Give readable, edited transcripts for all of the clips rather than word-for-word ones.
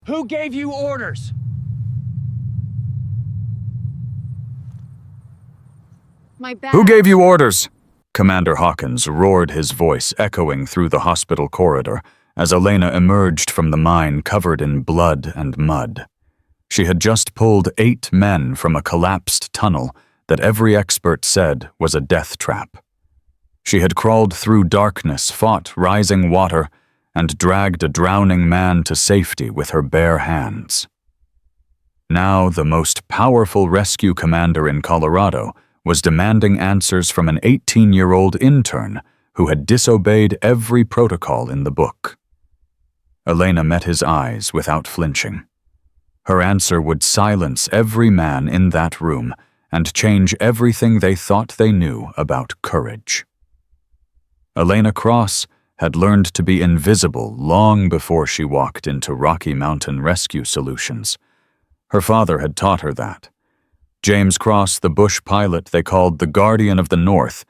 Who gave you orders? My bag. Who gave you orders? Commander Hawkins roared, his voice echoing through the hospital corridor as Elena emerged from the mine covered in blood and mud. She had just pulled 8 men from a collapsed tunnel that every expert said was a death trap. She had crawled through darkness, fought rising water, and dragged a drowning man to safety with her bare hands. Now the most powerful rescue commander in Colorado was demanding answers from an 18-year-old intern who had disobeyed every protocol in the book. Elena met his eyes without flinching. Her answer would silence every man in that room and change everything they thought they knew about courage. Elena Cross had learned to be invisible long before she walked into Rocky Mountain Rescue Solutions. Her father had taught her that. James Cross, the bush pilot they called the Guardian of the North,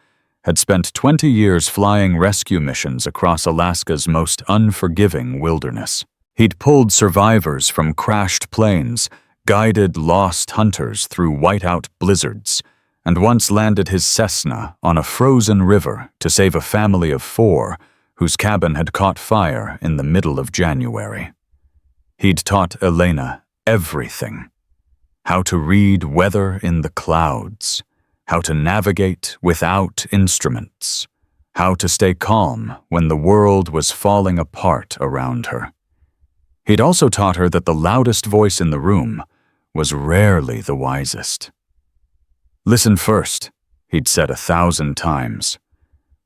had spent 20 years flying rescue missions across Alaska's most unforgiving wilderness. He'd pulled survivors from crashed planes, guided lost hunters through whiteout blizzards, and once landed his Cessna on a frozen river to save a family of 4 whose cabin had caught fire in the middle of January. He'd taught Elena everything: how to read weather in the clouds, how to navigate without instruments, how to stay calm when the world was falling apart around her. He'd also taught her that the loudest voice in the room was rarely the wisest. "Listen first," he'd said 1,000 times.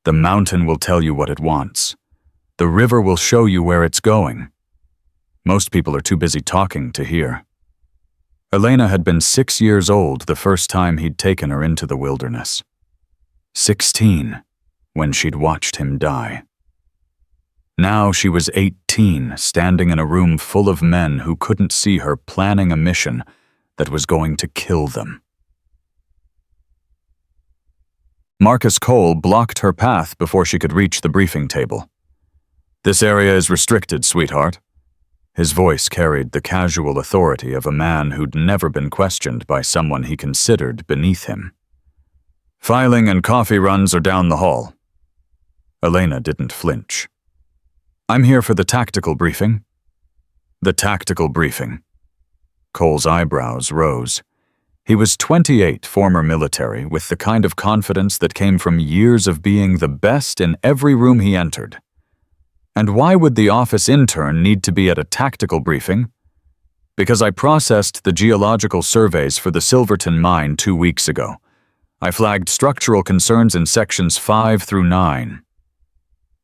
"The mountain will tell you what it wants. The river will show you where it's going. Most people are too busy talking to hear." Elena had been 6 years old the first time he'd taken her into the wilderness. 16, when she'd watched him die. Now she was 18, standing in a room full of men who couldn't see her planning a mission that was going to kill them. Marcus Cole blocked her path before she could reach the briefing table. "This area is restricted, sweetheart." His voice carried the casual authority of a man who'd never been questioned by someone he considered beneath him. "Filing and coffee runs are down the hall." Elena didn't flinch. "I'm here for the tactical briefing." "The tactical briefing." Cole's eyebrows rose. He was 28, former military, with the kind of confidence that came from years of being the best in every room he entered. And why would the office intern need to be at a tactical briefing? Because I processed the geological surveys for the Silverton mine 2 weeks ago. I flagged structural concerns in sections 5 through 9.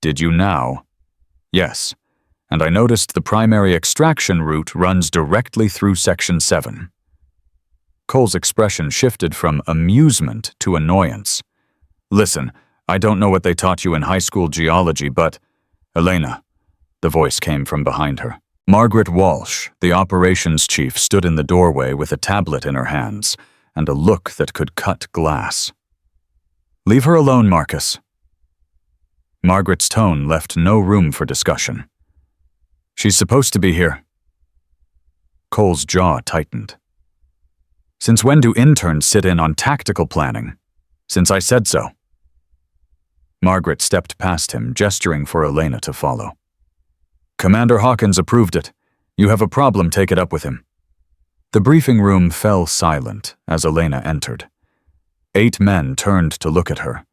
"Did you now?" "Yes, and I noticed the primary extraction route runs directly through section 7. Cole's expression shifted from amusement to annoyance. "Listen, I don't know what they taught you in high school geology, but—" "Elena," the voice came from behind her. Margaret Walsh, the operations chief, stood in the doorway with a tablet in her hands and a look that could cut glass. "Leave her alone, Marcus." Margaret's tone left no room for discussion. "She's supposed to be here." Cole's jaw tightened. "Since when do interns sit in on tactical planning?" "Since I said so." Margaret stepped past him, gesturing for Elena to follow. "Commander Hawkins approved it. You have a problem, take it up with him." The briefing room fell silent as Elena entered. 8 men turned to look at her,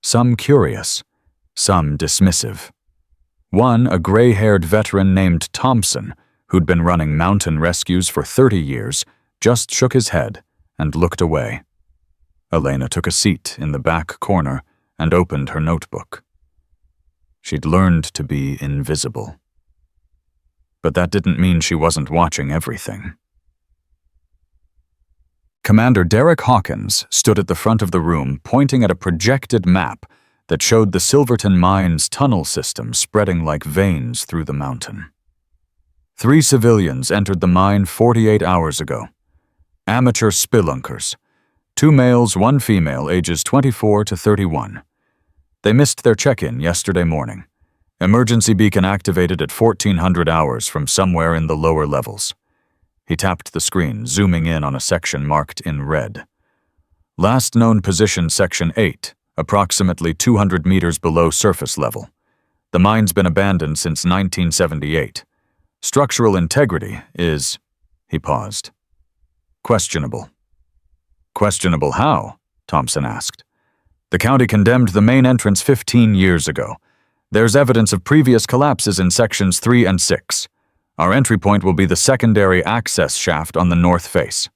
some curious, some dismissive. One, a gray-haired veteran named Thompson, who'd been running mountain rescues for 30 years, just shook his head and looked away. Elena took a seat in the back corner and opened her notebook. She'd learned to be invisible. But that didn't mean she wasn't watching everything. Commander Derek Hawkins stood at the front of the room, pointing at a projected map that showed the Silverton mine's tunnel system spreading like veins through the mountain. 3 civilians entered the mine 48 hours ago. Amateur spelunkers. 2 males, 1 female, ages 24 to 31. They missed their check-in yesterday morning. Emergency beacon activated at 1400 hours from somewhere in the lower levels. He tapped the screen, zooming in on a section marked in red. Last known position Section 8, approximately 200 meters below surface level. The mine's been abandoned since 1978. Structural integrity is... He paused. Questionable. Questionable how? Thompson asked. The county condemned the main entrance 15 years ago. There's evidence of previous collapses in Sections 3 and 6. Our entry point will be the secondary access shaft on the north face.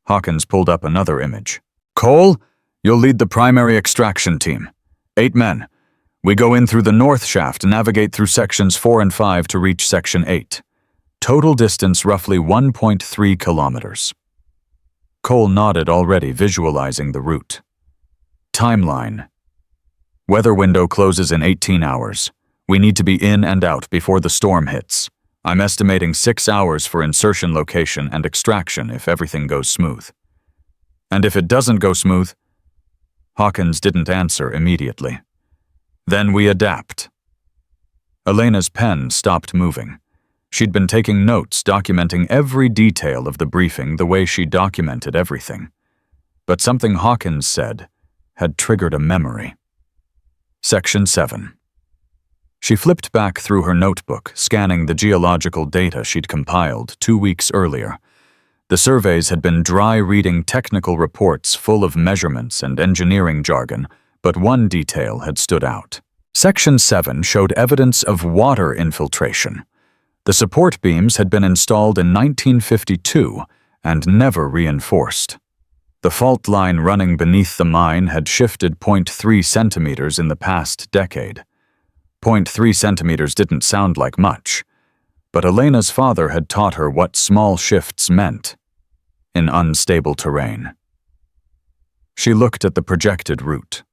Hawkins pulled up another image. Cole, you'll lead the primary extraction team. 8 men. We go in through the north shaft and navigate through Sections 4 and 5 to reach Section 8. Total distance roughly 1.3 kilometers. Cole nodded, already visualizing the route. Timeline. Weather window closes in 18 hours. We need to be in and out before the storm hits. I'm estimating 6 hours for insertion location and extraction if everything goes smooth. And if it doesn't go smooth? Hawkins didn't answer immediately. Then we adapt. Elena's pen stopped moving. She'd been taking notes, documenting every detail of the briefing the way she documented everything. But something Hawkins said had triggered a memory. Section 7. She flipped back through her notebook, scanning the geological data she'd compiled 2 weeks earlier. The surveys had been dry-reading technical reports full of measurements and engineering jargon, but one detail had stood out. Section 7 showed evidence of water infiltration. The support beams had been installed in 1952 and never reinforced. The fault line running beneath the mine had shifted 0.3 centimeters in the past decade. 0.3 centimeters didn't sound like much, but Elena's father had taught her what small shifts meant in unstable terrain. She looked at the projected route.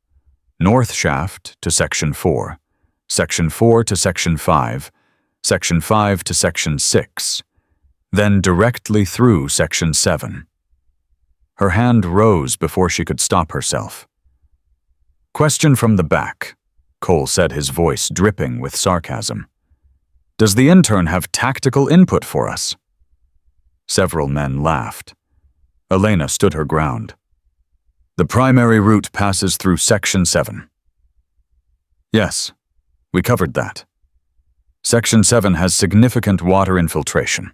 North shaft to Section 4, Section 4 to Section 5, Section 5 to Section 6, then directly through Section 7. Her hand rose before she could stop herself. Question from the back, Cole said, his voice dripping with sarcasm. Does the intern have tactical input for us? Several men laughed. Elena stood her ground. The primary route passes through Section 7. Yes, we covered that. Section 7 has significant water infiltration.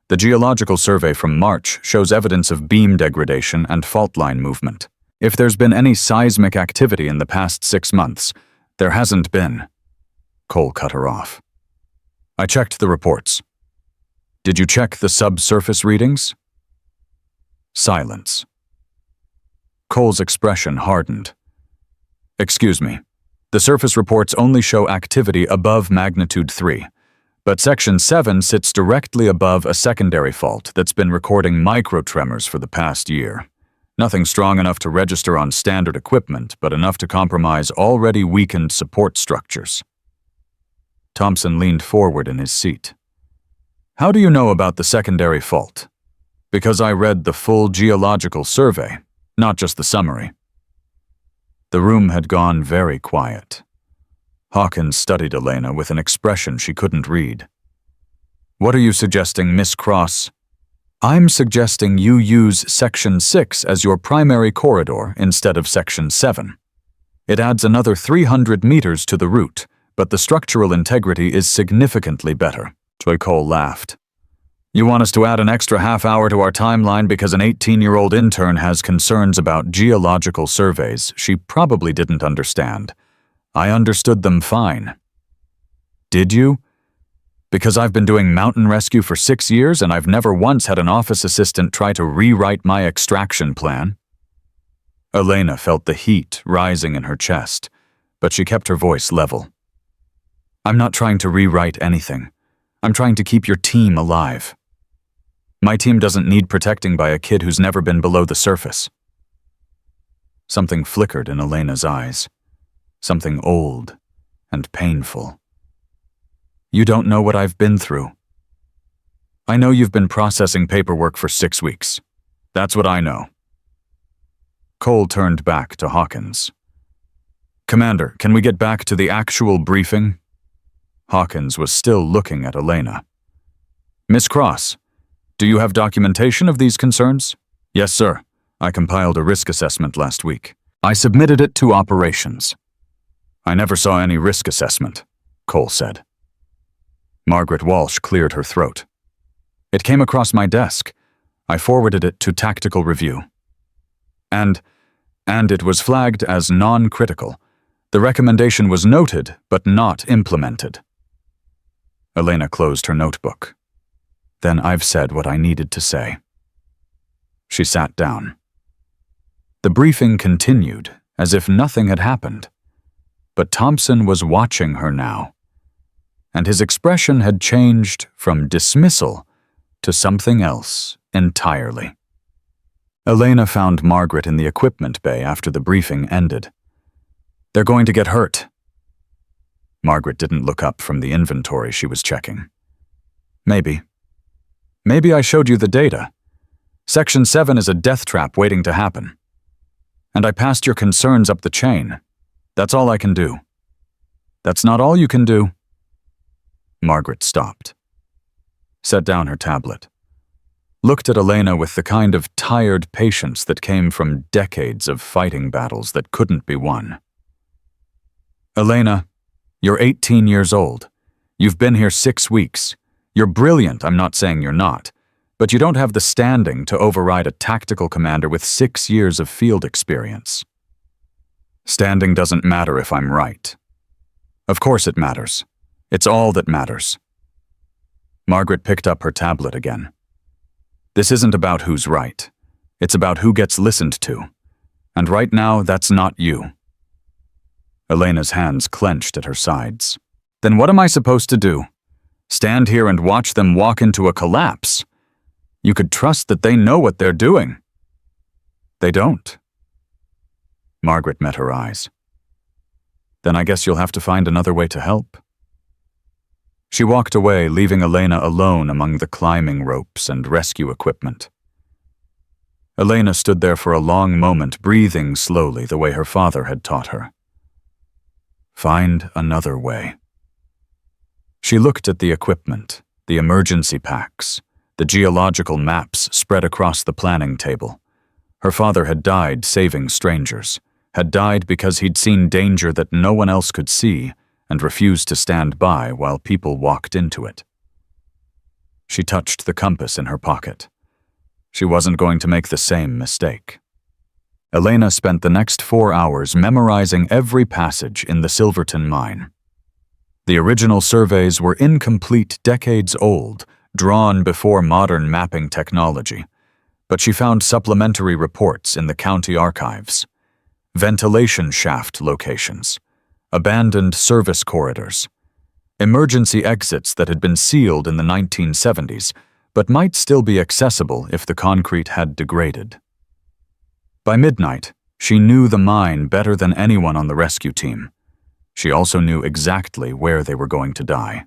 The geological survey from March shows evidence of beam degradation and fault line movement. If there's been any seismic activity in the past 6 months, there hasn't been. Cole cut her off. I checked the reports. Did you check the subsurface readings? Silence. Cole's expression hardened. Excuse me. The surface reports only show activity above magnitude 3. But Section 7 sits directly above a secondary fault that's been recording microtremors for the past year. Nothing strong enough to register on standard equipment, but enough to compromise already weakened support structures. Thompson leaned forward in his seat. How do you know about the secondary fault? Because I read the full geological survey, not just the summary. The room had gone very quiet. Hawkins studied Elena with an expression she couldn't read. What are you suggesting, Miss Cross? I'm suggesting you use Section 6 as your primary corridor instead of Section 7. It adds another 300 meters to the route, but the structural integrity is significantly better. Cole laughed. You want us to add an extra half hour to our timeline because an 18-year-old intern has concerns about geological surveys she probably didn't understand. I understood them fine. Did you? Because I've been doing mountain rescue for 6 years and I've never once had an office assistant try to rewrite my extraction plan. Elena felt the heat rising in her chest, but she kept her voice level. I'm not trying to rewrite anything. I'm trying to keep your team alive. My team doesn't need protecting by a kid who's never been below the surface. Something flickered in Elena's eyes. Something old and painful. You don't know what I've been through. I know you've been processing paperwork for 6 weeks. That's what I know. Cole turned back to Hawkins. Commander, can we get back to the actual briefing? Hawkins was still looking at Elena. "Miss Cross, do you have documentation of these concerns?" "Yes, sir. I compiled a risk assessment last week. I submitted it to operations." "I never saw any risk assessment," Cole said. Margaret Walsh cleared her throat. "It came across my desk. I forwarded it to tactical review. And it was flagged as non-critical. The recommendation was noted, but not implemented." Elena closed her notebook. "Then I've said what I needed to say." She sat down. The briefing continued, as if nothing had happened. But Thompson was watching her now, and his expression had changed from dismissal to something else entirely. Elena found Margaret in the equipment bay after the briefing ended. "They're going to get hurt." Margaret didn't look up from the inventory she was checking. Maybe I showed you the data. Section 7 is a death trap waiting to happen. And I passed your concerns up the chain. That's all I can do." "That's not all you can do." Margaret stopped, set down her tablet, looked at Elena with the kind of tired patience that came from decades of fighting battles that couldn't be won. "Elena, you're 18 years old. You've been here 6 weeks. You're brilliant, I'm not saying you're not, but you don't have the standing to override a tactical commander with 6 years of field experience." "Standing doesn't matter if I'm right." "Of course it matters. It's all that matters." Margaret picked up her tablet again. "This isn't about who's right. It's about who gets listened to. And right now, that's not you." Elena's hands clenched at her sides. "Then what am I supposed to do? Stand here and watch them walk into a collapse? You could trust that they know what they're doing." "They don't." Margaret met her eyes. "Then I guess you'll have to find another way to help." She walked away, leaving Elena alone among the climbing ropes and rescue equipment. Elena stood there for a long moment, breathing slowly the way her father had taught her. Find another way. She looked at the equipment, the emergency packs, the geological maps spread across the planning table. Her father had died saving strangers, had died because he'd seen danger that no one else could see and refused to stand by while people walked into it. She touched the compass in her pocket. She wasn't going to make the same mistake. Elena spent the next 4 hours memorizing every passage in the Silverton mine. The original surveys were incomplete, decades old, drawn before modern mapping technology, but she found supplementary reports in the county archives. Ventilation shaft locations, abandoned service corridors, emergency exits that had been sealed in the 1970s, but might still be accessible if the concrete had degraded. By midnight, she knew the mine better than anyone on the rescue team. She also knew exactly where they were going to die.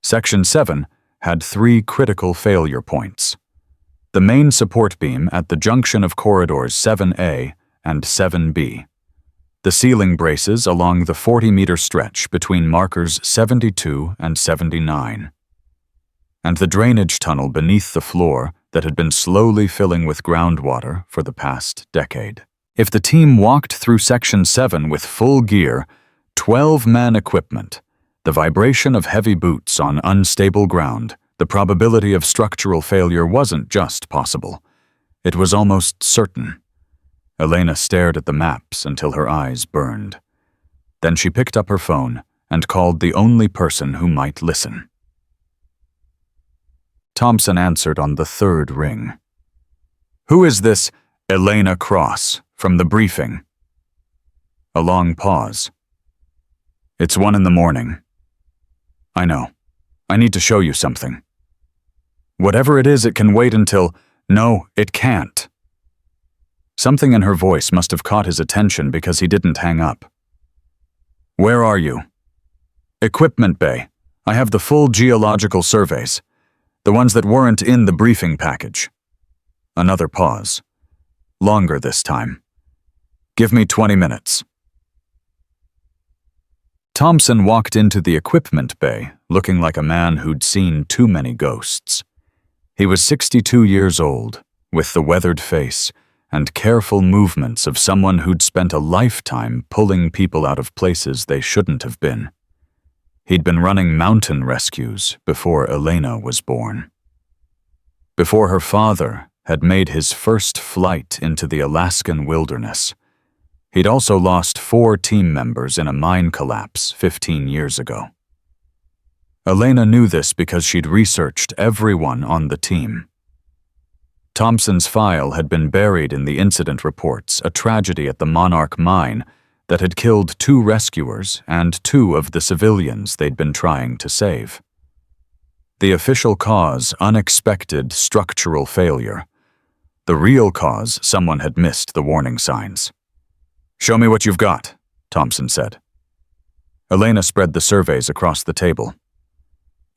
Section 7 had 3 critical failure points. The main support beam at the junction of corridors 7A and 7B. The ceiling braces along the 40-meter stretch between markers 72 and 79. And the drainage tunnel beneath the floor that had been slowly filling with groundwater for the past decade. If the team walked through Section 7 with full gear, 12-man equipment, the vibration of heavy boots on unstable ground, the probability of structural failure wasn't just possible. It was almost certain. Elena stared at the maps until her eyes burned. Then she picked up her phone and called the only person who might listen. Thompson answered on the 3rd ring. "Who is this Elena Cross from the briefing?" A long pause. "It's 1 in the morning. I know. I need to show you something." "Whatever it is, it can wait until—" "No, it can't." Something in her voice must have caught his attention because he didn't hang up. "Where are you?" "Equipment bay. I have the full geological surveys. The ones that weren't in the briefing package." Another pause. Longer this time. "Give me 20 minutes." Thompson walked into the equipment bay, looking like a man who'd seen too many ghosts. He was 62 years old, with the weathered face and careful movements of someone who'd spent a lifetime pulling people out of places they shouldn't have been. He'd been running mountain rescues before Elena was born. Before her father had made his first flight into the Alaskan wilderness. He'd also lost 4 team members in a mine collapse 15 years ago. Elena knew this because she'd researched everyone on the team. Thompson's file had been buried in the incident reports, a tragedy at the Monarch mine that had killed 2 rescuers and 2 of the civilians they'd been trying to save. The official cause, unexpected structural failure. The real cause, someone had missed the warning signs. "Show me what you've got," Thompson said. Elena spread the surveys across the table.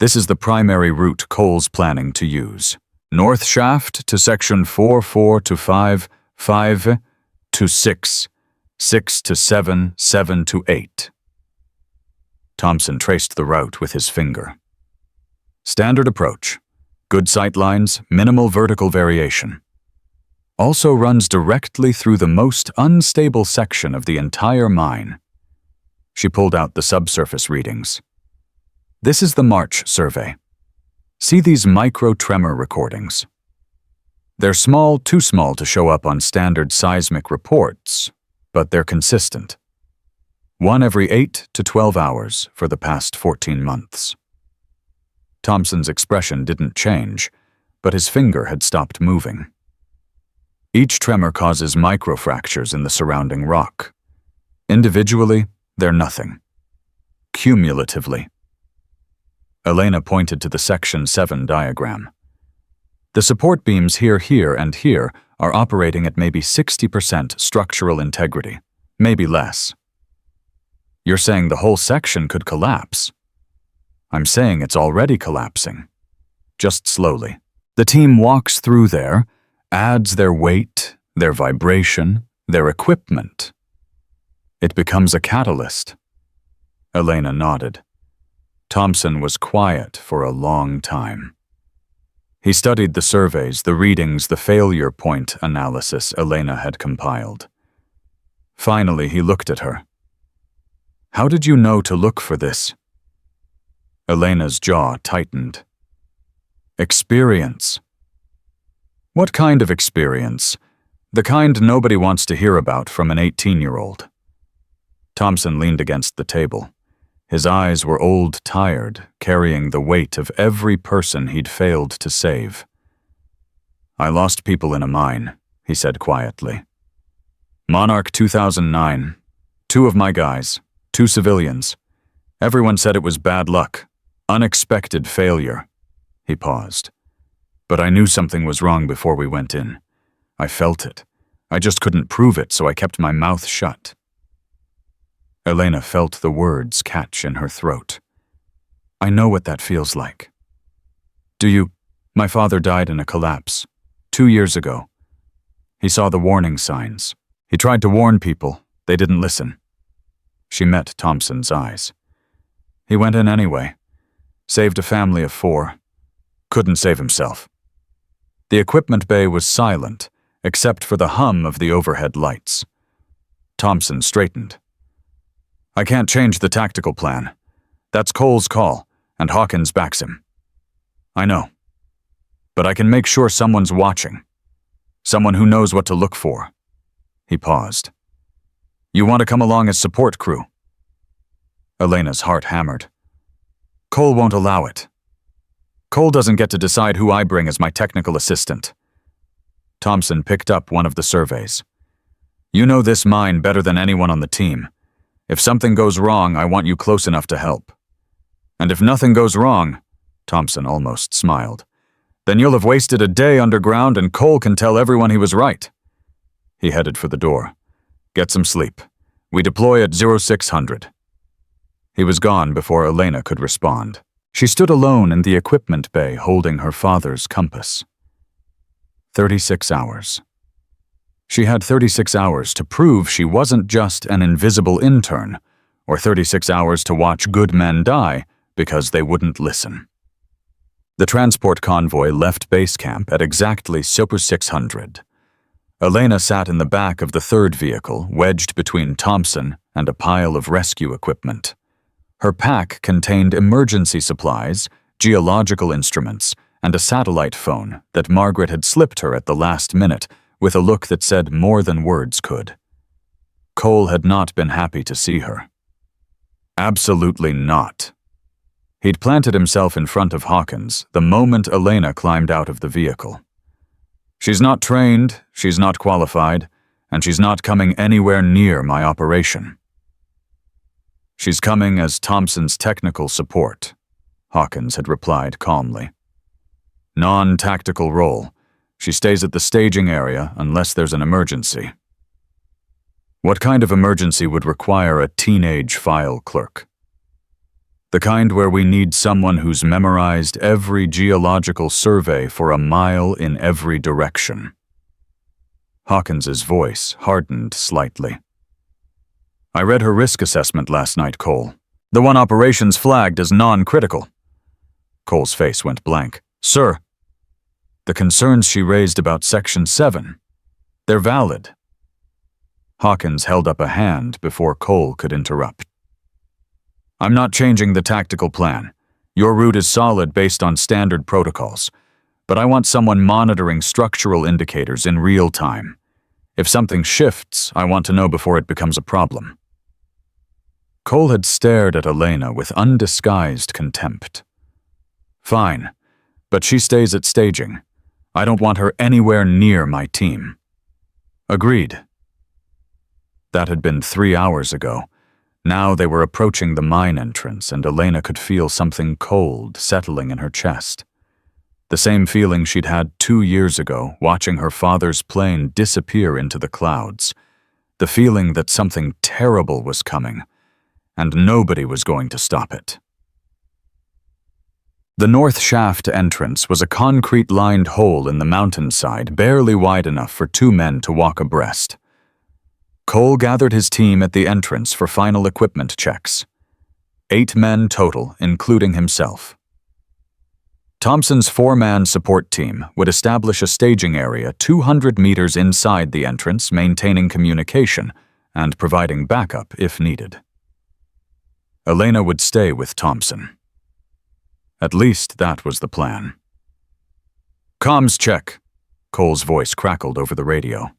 "This is the primary route Cole's planning to use. North shaft to section 4-4 to 5, 5 to 6, 6 to 7, 7 to 8. Thompson traced the route with his finger. Standard approach. Good sight lines, minimal vertical variation. Also runs directly through the most unstable section of the entire mine. She pulled out the subsurface readings. This is the March survey. See these micro-tremor recordings. They're small, too small to show up on standard seismic reports, but they're consistent. 1 every 8 to 12 hours for the past 14 months. Thompson's expression didn't change, but his finger had stopped moving. Each tremor causes microfractures in the surrounding rock. Individually, they're nothing. Cumulatively. Elena pointed to the Section 7 diagram. The support beams here, and here are operating at maybe 60% structural integrity, maybe less. You're saying the whole section could collapse. I'm saying it's already collapsing. Just slowly. The team walks through there, adds their weight, their vibration, their equipment. It becomes a catalyst. Elena nodded. Thompson was quiet for a long time. He studied the surveys, the readings, the failure point analysis Elena had compiled. Finally, he looked at her. "How did you know to look for this?" Elena's jaw tightened. "Experience." "What kind of experience?" "The kind nobody wants to hear about from an 18-year-old. Thompson leaned against the table. His eyes were old, tired, carrying the weight of every person he'd failed to save. "I lost people in a mine," he said quietly. "Monarch 2009. 2 of my guys, 2 civilians. Everyone said it was bad luck, unexpected failure." He paused. "But I knew something was wrong before we went in. I felt it. I just couldn't prove it, so I kept my mouth shut." Elena felt the words catch in her throat. "I know what that feels like." "Do you? My father died in a collapse 2 years ago. He saw the warning signs. He tried to warn people. They didn't listen." She met Thompson's eyes. "He went in anyway. Saved a family of 4. Couldn't save himself." The equipment bay was silent, except for the hum of the overhead lights. Thompson straightened. "I can't change the tactical plan. That's Cole's call, and Hawkins backs him. I know. But I can make sure someone's watching. Someone who knows what to look for." He paused. "You want to come along as support crew?" Elena's heart hammered. "Cole won't allow it. Cole doesn't get to decide who I bring as my technical assistant." Thompson picked up one of the surveys. "You know this mine better than anyone on the team. If something goes wrong, I want you close enough to help. And if nothing goes wrong," Thompson almost smiled, "then you'll have wasted a day underground and Cole can tell everyone he was right." He headed for the door. "Get some sleep. We deploy at 0600. He was gone before Elena could respond. She stood alone in the equipment bay holding her father's compass. 36 hours. She had 36 hours to prove she wasn't just an invisible intern, or 36 hours to watch good men die because they wouldn't listen. The transport convoy left base camp at exactly Super 600. Elena sat in the back of the third vehicle, wedged between Thompson and a pile of rescue equipment. Her pack contained emergency supplies, geological instruments, and a satellite phone that Margaret had slipped her at the last minute with a look that said more than words could. Cole had not been happy to see her. Absolutely not. He'd planted himself in front of Hawkins the moment Elena climbed out of the vehicle. She's not trained, she's not qualified, and she's not coming anywhere near my operation. She's coming as Thompson's technical support, Hawkins had replied calmly. Non-tactical role. She stays at the staging area unless there's an emergency. What kind of emergency would require a teenage file clerk? The kind where we need someone who's memorized every geological survey for a mile in every direction. Hawkins's voice hardened slightly. I read her risk assessment last night, Cole. The one operations flagged as non-critical. Cole's face went blank. Sir, the concerns she raised about Section 7, they're valid. Hawkins held up a hand before Cole could interrupt. I'm not changing the tactical plan. Your route is solid based on standard protocols, but I want someone monitoring structural indicators in real time. If something shifts, I want to know before it becomes a problem. Cole had stared at Elena with undisguised contempt. Fine, but she stays at staging. I don't want her anywhere near my team. Agreed. That had been 3 hours ago. Now they were approaching the mine entrance, and Elena could feel something cold settling in her chest. The same feeling she'd had 2 years ago, watching her father's plane disappear into the clouds. The feeling that something terrible was coming, and nobody was going to stop it. The north shaft entrance was a concrete-lined hole in the mountainside, barely wide enough for 2 men to walk abreast. Cole gathered his team at the entrance for final equipment checks. 8 men total, including himself. Thompson's 4-man support team would establish a staging area 200 meters inside the entrance, maintaining communication and providing backup if needed. Elena would stay with Thompson. At least that was the plan. Comms check, Cole's voice crackled over the radio.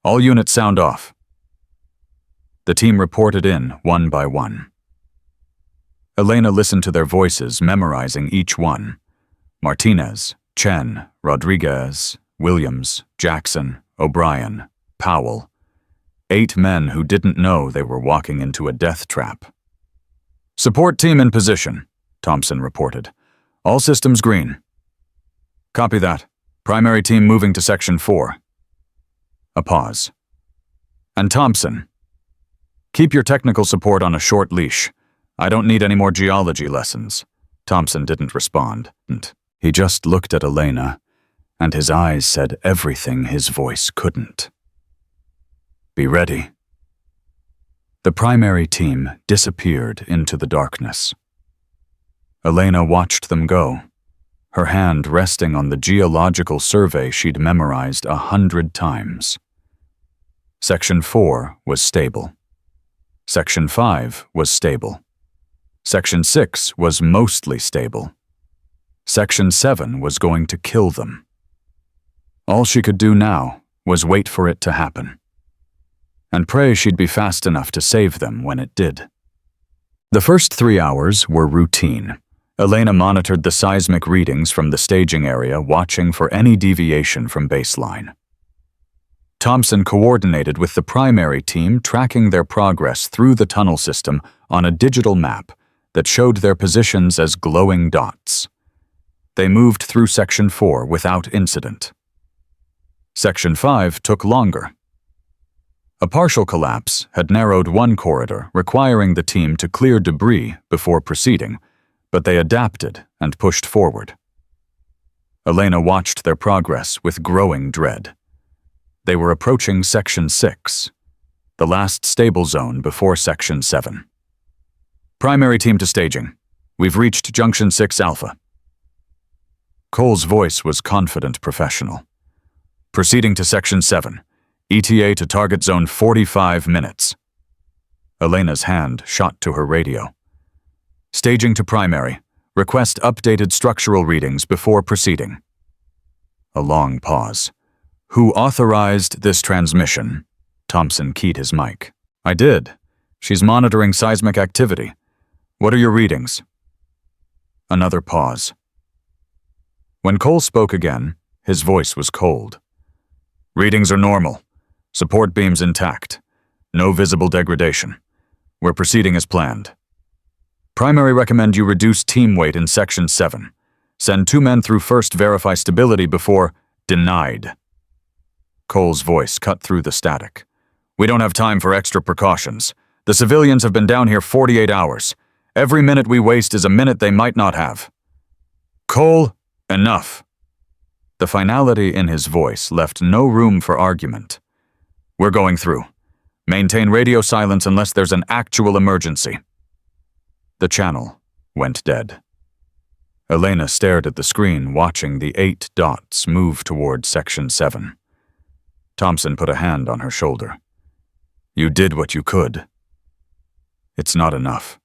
All units sound off. The team reported in one by one. Elena listened to their voices, memorizing each one. Martinez, Chen, Rodriguez, Williams, Jackson, O'Brien, Powell. 8 men who didn't know they were walking into a death trap. Support team in position, Thompson reported. All systems green. Copy that. Primary team moving to Section 4. A pause. And Thompson, keep your technical support on a short leash. I don't need any more geology lessons. Thompson didn't respond. He just looked at Elena, and his eyes said everything his voice couldn't. Be ready. The primary team disappeared into the darkness. Elena watched them go, her hand resting on the geological survey she'd memorized 100 times. Section 4 was stable. Section 5 was stable. Section 6 was mostly stable. Section 7 was going to kill them. All she could do now was wait for it to happen, and pray she'd be fast enough to save them when it did. The first 3 hours were routine. Elena monitored the seismic readings from the staging area, watching for any deviation from baseline. Thompson coordinated with the primary team, tracking their progress through the tunnel system on a digital map that showed their positions as glowing dots. They moved through Section 4 without incident. Section 5 took longer. A partial collapse had narrowed one corridor, requiring the team to clear debris before proceeding, but they adapted and pushed forward. Elena watched their progress with growing dread. They were approaching Section 6, the last stable zone before Section 7. Primary team to staging. We've reached Junction 6 Alpha. Cole's voice was confident professional. Proceeding to Section 7. ETA to target zone 45 minutes. Elena's hand shot to her radio. Staging to primary. Request updated structural readings before proceeding. A long pause. Who authorized this transmission? Thompson keyed his mic. I did. She's monitoring seismic activity. What are your readings? Another pause. When Cole spoke again, his voice was cold. Readings are normal. Support beams intact. No visible degradation. We're proceeding as planned. Primary recommend you reduce team weight in Section 7. Send 2 men through first, verify stability before denied. Cole's voice cut through the static. We don't have time for extra precautions. The civilians have been down here 48 hours. Every minute we waste is a minute they might not have. Cole, enough. The finality in his voice left no room for argument. We're going through. Maintain radio silence unless there's an actual emergency. The channel went dead. Elena stared at the screen, watching the 8 dots move toward Section 7. Thompson put a hand on her shoulder. You did what you could. It's not enough.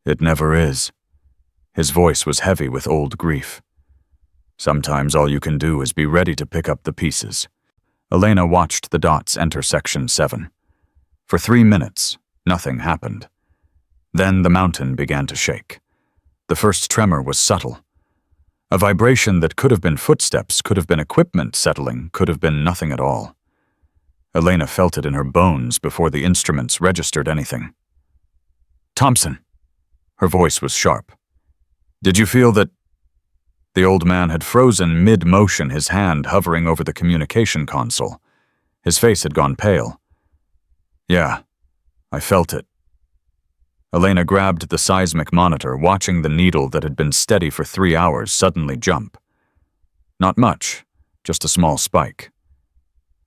It never is. His voice was heavy with old grief. Sometimes all you can do is be ready to pick up the pieces. Elena watched the dots enter Section 7. For 3 minutes, nothing happened. Then the mountain began to shake. The first tremor was subtle. A vibration that could have been footsteps, could have been equipment settling, could have been nothing at all. Elena felt it in her bones before the instruments registered anything. Thompson. Her voice was sharp. Did you feel that? The old man had frozen mid-motion, his hand hovering over the communication console. His face had gone pale. Yeah, I felt it. Elena grabbed the seismic monitor, watching the needle that had been steady for 3 hours suddenly jump. Not much, just a small spike.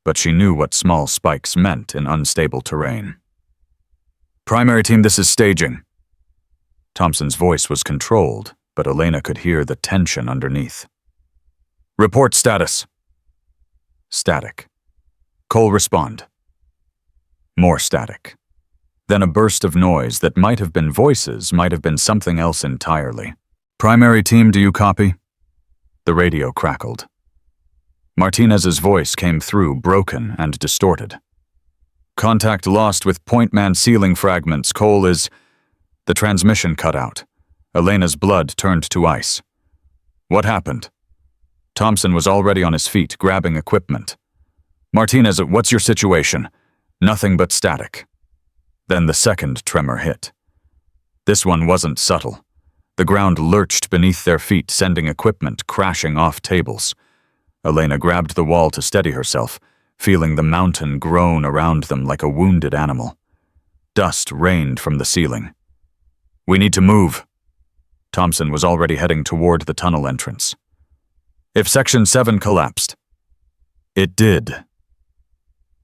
But she knew what small spikes meant in unstable terrain. Primary team, this is staging. Thompson's voice was controlled, but Elena could hear the tension underneath. Report status. Static. Cole, respond. More static. Then a burst of noise that might have been voices, might have been something else entirely. Primary team, do you copy? The radio crackled. Martinez's voice came through, broken and distorted. Contact lost with point man sealing fragments. Cole is... The transmission cut out. Elena's blood turned to ice. What happened? Thompson was already on his feet, grabbing equipment. Martinez, what's your situation? Nothing but static. Then the second tremor hit. This one wasn't subtle. The ground lurched beneath their feet, sending equipment crashing off tables. Elena grabbed the wall to steady herself, feeling the mountain groan around them like a wounded animal. Dust rained from the ceiling. We need to move. Thompson was already heading toward the tunnel entrance. If Section 7 collapsed. It did.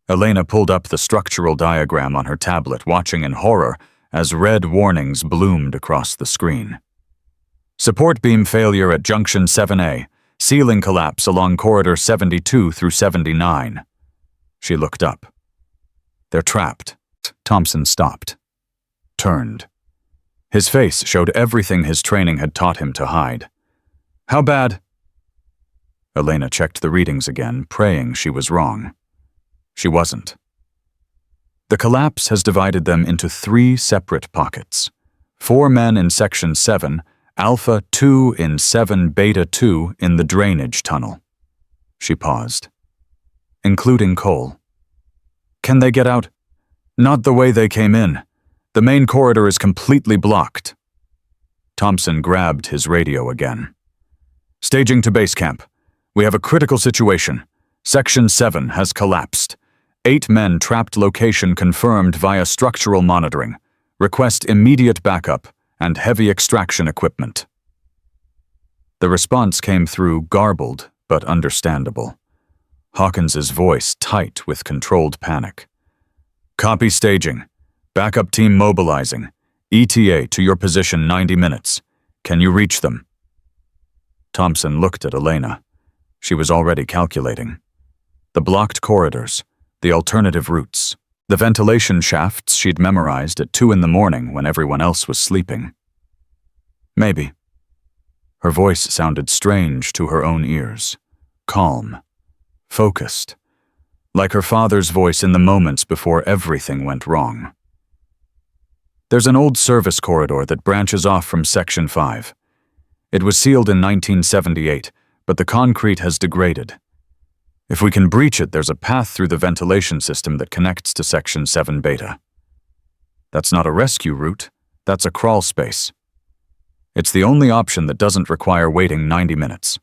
Elena pulled up the structural diagram on her tablet, watching in horror as red warnings bloomed across the screen. Support beam failure at Junction 7A. Ceiling collapse along corridor 72 through 79. She looked up. They're trapped. Thompson stopped. Turned. His face showed everything his training had taught him to hide. How bad? Elena checked the readings again, praying she was wrong. She wasn't. The collapse has divided them into 3 separate pockets. 4 men in Section 7, Alpha 2 in 7 Beta 2 in the drainage tunnel. She paused. Including Cole. Can they get out? Not the way they came in. The main corridor is completely blocked. Thompson grabbed his radio again. Staging to base camp. We have a critical situation. Section 7 has collapsed. 8 men trapped, location confirmed via structural monitoring. Request immediate backup and heavy extraction equipment. The response came through garbled but understandable. Hawkins's voice tight with controlled panic. Copy staging. Backup team mobilizing. ETA to your position 90 minutes. Can you reach them? Thompson looked at Elena. She was already calculating. The blocked corridors, the alternative routes, the ventilation shafts she'd memorized at 2 in the morning when everyone else was sleeping. Maybe. Her voice sounded strange to her own ears. Calm. Focused. Like her father's voice in the moments before everything went wrong. There's an old service corridor that branches off from Section 5. It was sealed in 1978, but the concrete has degraded. If we can breach it, there's a path through the ventilation system that connects to Section 7 Beta. That's not a rescue route, that's a crawl space. It's the only option that doesn't require waiting 90 minutes.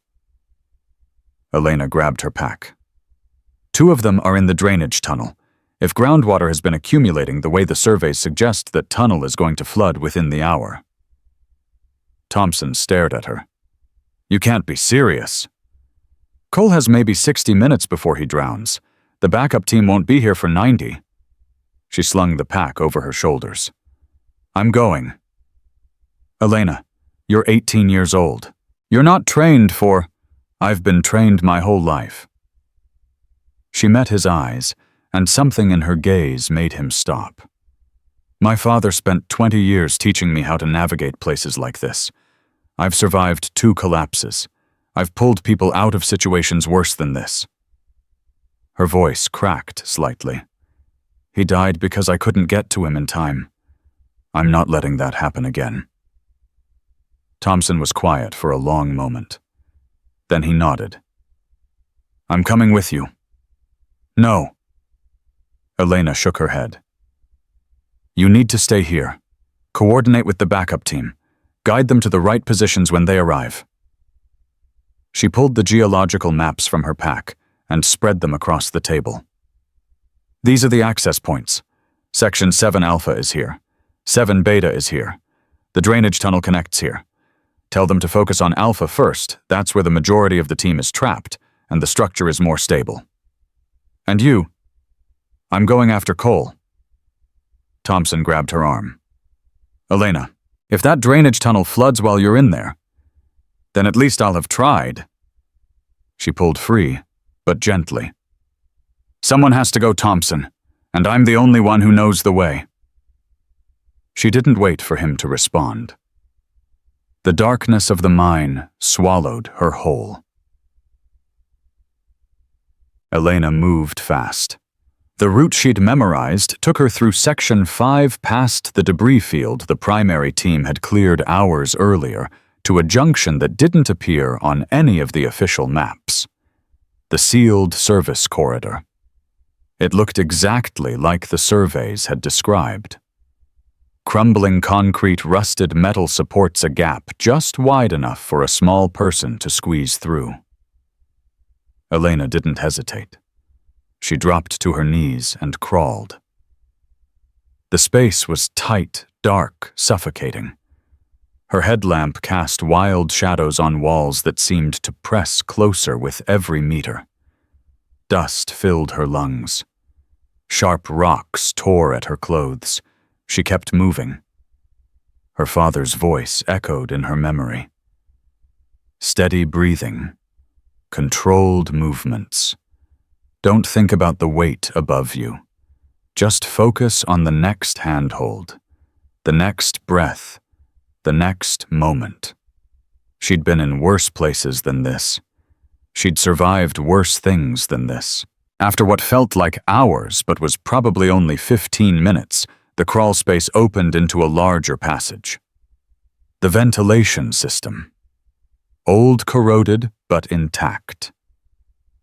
Elena grabbed her pack. 2 of them are in the drainage tunnel. If groundwater has been accumulating the way the surveys suggest, that tunnel is going to flood within the hour. Thompson stared at her. You can't be serious. Cole has maybe 60 minutes before he drowns. The backup team won't be here for 90. She slung the pack over her shoulders. I'm going. Elena, you're 18 years old. You're not trained for... I've been trained my whole life. She met his eyes, and something in her gaze made him stop. My father spent 20 years teaching me how to navigate places like this. I've survived 2 collapses. I've pulled people out of situations worse than this. Her voice cracked slightly. He died because I couldn't get to him in time. I'm not letting that happen again. Thompson was quiet for a long moment. Then he nodded. I'm coming with you. No. Elena shook her head. You need to stay here. Coordinate with the backup team. Guide them to the right positions when they arrive. She pulled the geological maps from her pack and spread them across the table. These are the access points. Section 7 Alpha is here. 7 Beta is here. The drainage tunnel connects here. Tell them to focus on Alpha first. That's where the majority of the team is trapped, and the structure is more stable. And you? I'm going after Cole. Thompson grabbed her arm. Elena, if that drainage tunnel floods while you're in there, then at least I'll have tried. She pulled free, but gently. Someone has to go, Thompson, and I'm the only one who knows the way. She didn't wait for him to respond. The darkness of the mine swallowed her whole. Elena moved fast. The route she'd memorized took her through Section 5 past the debris field the primary team had cleared hours earlier to a junction that didn't appear on any of the official maps. The sealed service corridor. It looked exactly like the surveys had described. Crumbling concrete rusted metal supports a gap just wide enough for a small person to squeeze through. Elena didn't hesitate. She dropped to her knees and crawled. The space was tight, dark, suffocating. Her headlamp cast wild shadows on walls that seemed to press closer with every meter. Dust filled her lungs. Sharp rocks tore at her clothes. She kept moving. Her father's voice echoed in her memory. Steady breathing. Controlled movements. Don't think about the weight above you. Just focus on the next handhold, the next breath, the next moment. She'd been in worse places than this. She'd survived worse things than this. After what felt like hours but was probably only 15 minutes, the crawl space opened into a larger passage. The ventilation system. Old, corroded, but intact.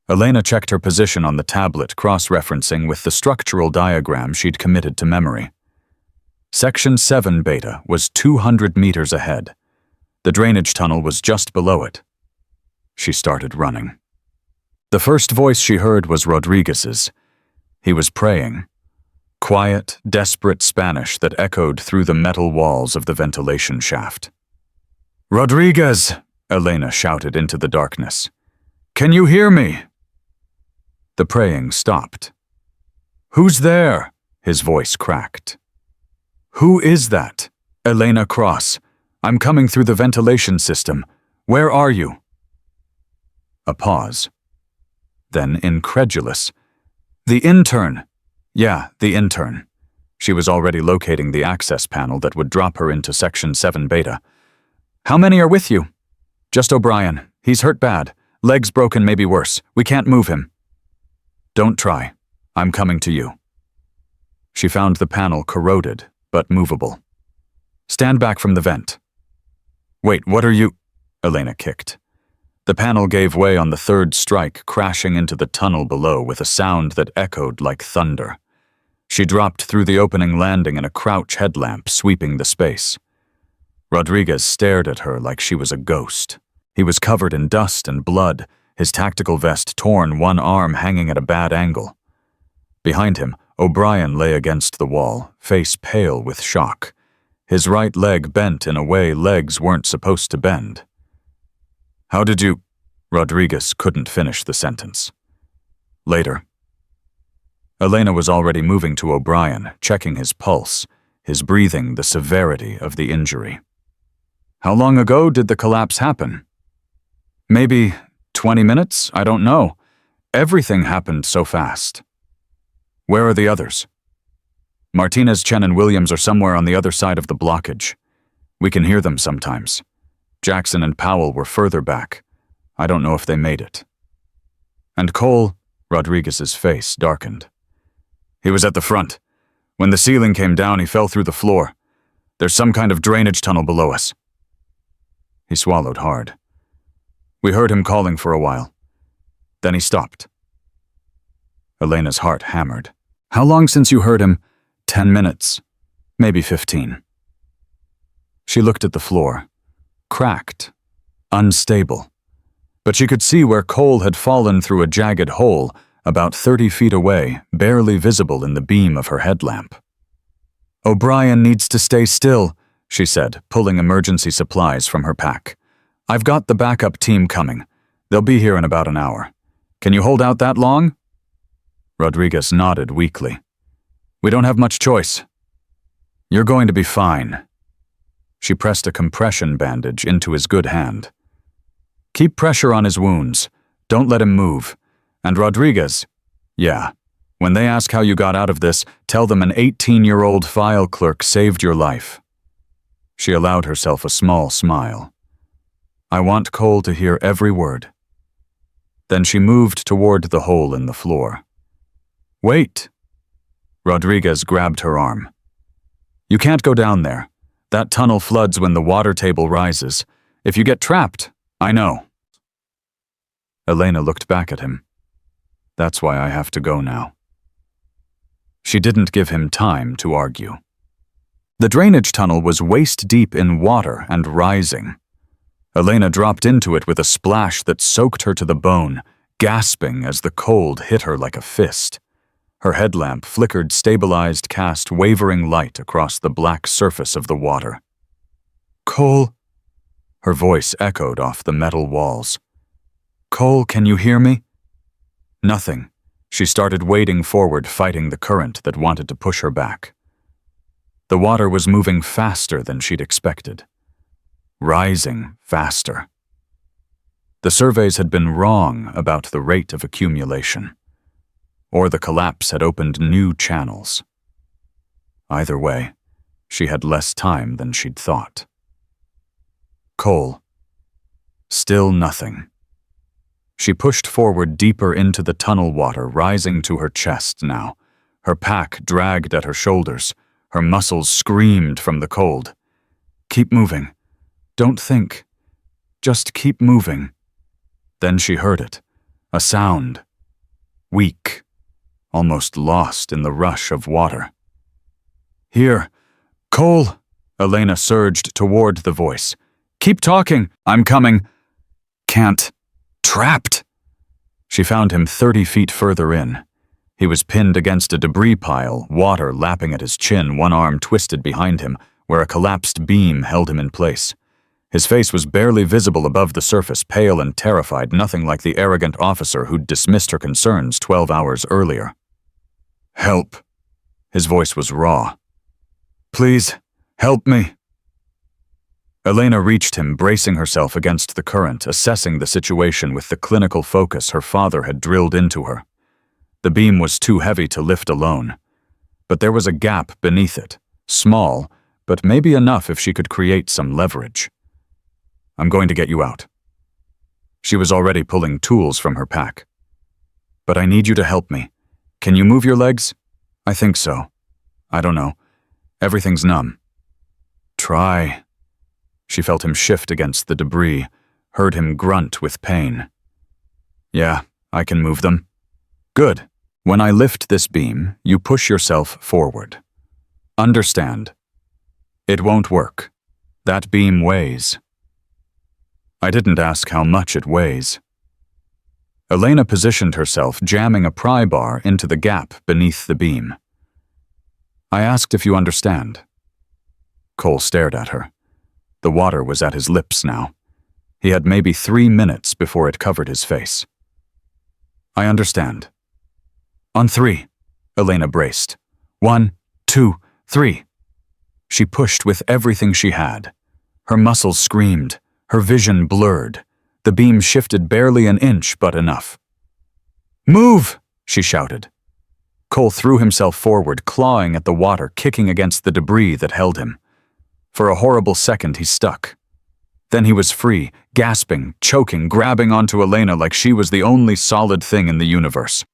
Elena checked her position on the tablet, cross-referencing with the structural diagram she'd committed to memory. Section 7 Beta was 200 meters ahead. The drainage tunnel was just below it. She started running. The first voice she heard was Rodriguez's. He was praying. Quiet, desperate Spanish that echoed through the metal walls of the ventilation shaft. "Rodriguez!" Elena shouted into the darkness. "Can you hear me?" The praying stopped. "Who's there?" His voice cracked. "Who is that?" Elena Cross. I'm coming through the ventilation system. Where are you? A pause. Then, incredulous. The intern. Yeah, the intern. She was already locating the access panel that would drop her into Section 7 Beta. How many are with you? Just O'Brien. He's hurt bad. Legs broken, maybe worse. We can't move him. Don't try. I'm coming to you. She found the panel corroded, but movable. Stand back from the vent. Wait, what are you? Elena kicked. The panel gave way on the third strike, crashing into the tunnel below with a sound that echoed like thunder. She dropped through the opening landing in a crouch headlamp sweeping the space. Rodriguez stared at her like she was a ghost. He was covered in dust and blood, his tactical vest torn, one arm hanging at a bad angle. Behind him, O'Brien lay against the wall, face pale with shock. His right leg bent in a way legs weren't supposed to bend. How did you? Rodriguez couldn't finish the sentence. Later. Elena was already moving to O'Brien, checking his pulse, his breathing, the severity of the injury. How long ago did the collapse happen? Maybe 20 minutes? I don't know. Everything happened so fast. Where are the others? Martinez, Chen, and Williams are somewhere on the other side of the blockage. We can hear them sometimes. Jackson and Powell were further back. I don't know if they made it. And Cole? Rodriguez's face darkened. He was at the front. When the ceiling came down, he fell through the floor. There's some kind of drainage tunnel below us. He swallowed hard. We heard him calling for a while. Then he stopped. Elena's heart hammered. How long since you heard him? 10 minutes. Maybe 15. She looked at the floor. Cracked. Unstable. But she could see where Cole had fallen through a jagged hole, about 30 feet away, barely visible in the beam of her headlamp. O'Brien needs to stay still, she said, pulling emergency supplies from her pack. I've got the backup team coming. They'll be here in about an hour. Can you hold out that long? Rodriguez nodded weakly. We don't have much choice. You're going to be fine. She pressed a compression bandage into his good hand. Keep pressure on his wounds. Don't let him move. And Rodriguez, yeah, when they ask how you got out of this, tell them an 18-year-old file clerk saved your life. She allowed herself a small smile. I want Cole to hear every word. Then she moved toward the hole in the floor. Wait. Rodriguez grabbed her arm. You can't go down there. That tunnel floods when the water table rises. If you get trapped, I know. Elena looked back at him. That's why I have to go now. She didn't give him time to argue. The drainage tunnel was waist-deep in water and rising. Elena dropped into it with a splash that soaked her to the bone, gasping as the cold hit her like a fist. Her headlamp flickered stabilized, cast wavering light across the black surface of the water. Cole? Her voice echoed off the metal walls. Cole, can you hear me? Nothing. She started wading forward, fighting the current that wanted to push her back. The water was moving faster than she'd expected. Rising faster. The surveys had been wrong about the rate of accumulation. Or the collapse had opened new channels. Either way, she had less time than she'd thought. Cole. Still nothing. She pushed forward deeper into the tunnel water, rising to her chest now. Her pack dragged at her shoulders. Her muscles screamed from the cold. Keep moving. Don't think. Just keep moving. Then she heard it. A sound. Weak. Almost lost in the rush of water. Here. Cole! Elena surged toward the voice. Keep talking. I'm coming. Can't. Trapped. She found him 30 feet further in. He was pinned against a debris pile, water lapping at his chin, one arm twisted behind him, where a collapsed beam held him in place. His face was barely visible above the surface, pale and terrified, nothing like the arrogant officer who'd dismissed her concerns 12 hours earlier. Help. His voice was raw. Please, help me. Elena reached him, bracing herself against the current, assessing the situation with the clinical focus her father had drilled into her. The beam was too heavy to lift alone, but there was a gap beneath it, small, but maybe enough if she could create some leverage. "I'm going to get you out." She was already pulling tools from her pack. "But I need you to help me. Can you move your legs?" "I think so. I don't know. Everything's numb." "Try." She felt him shift against the debris, heard him grunt with pain. "Yeah, I can move them." "Good. When I lift this beam, you push yourself forward. Understand? It won't work. That beam weighs." "I didn't ask how much it weighs." Elena positioned herself, jamming a pry bar into the gap beneath the beam. "I asked if you understand." Cole stared at her. The water was at his lips now. He had maybe 3 minutes before it covered his face. "I understand." "On 3, Elena braced. 1, 2, 3. She pushed with everything she had. Her muscles screamed, her vision blurred. The beam shifted barely an inch, but enough. "Move!" she shouted. Cole threw himself forward, clawing at the water, kicking against the debris that held him. For a horrible second, he stuck. Then he was free, gasping, choking, grabbing onto Elena like she was the only solid thing in the universe.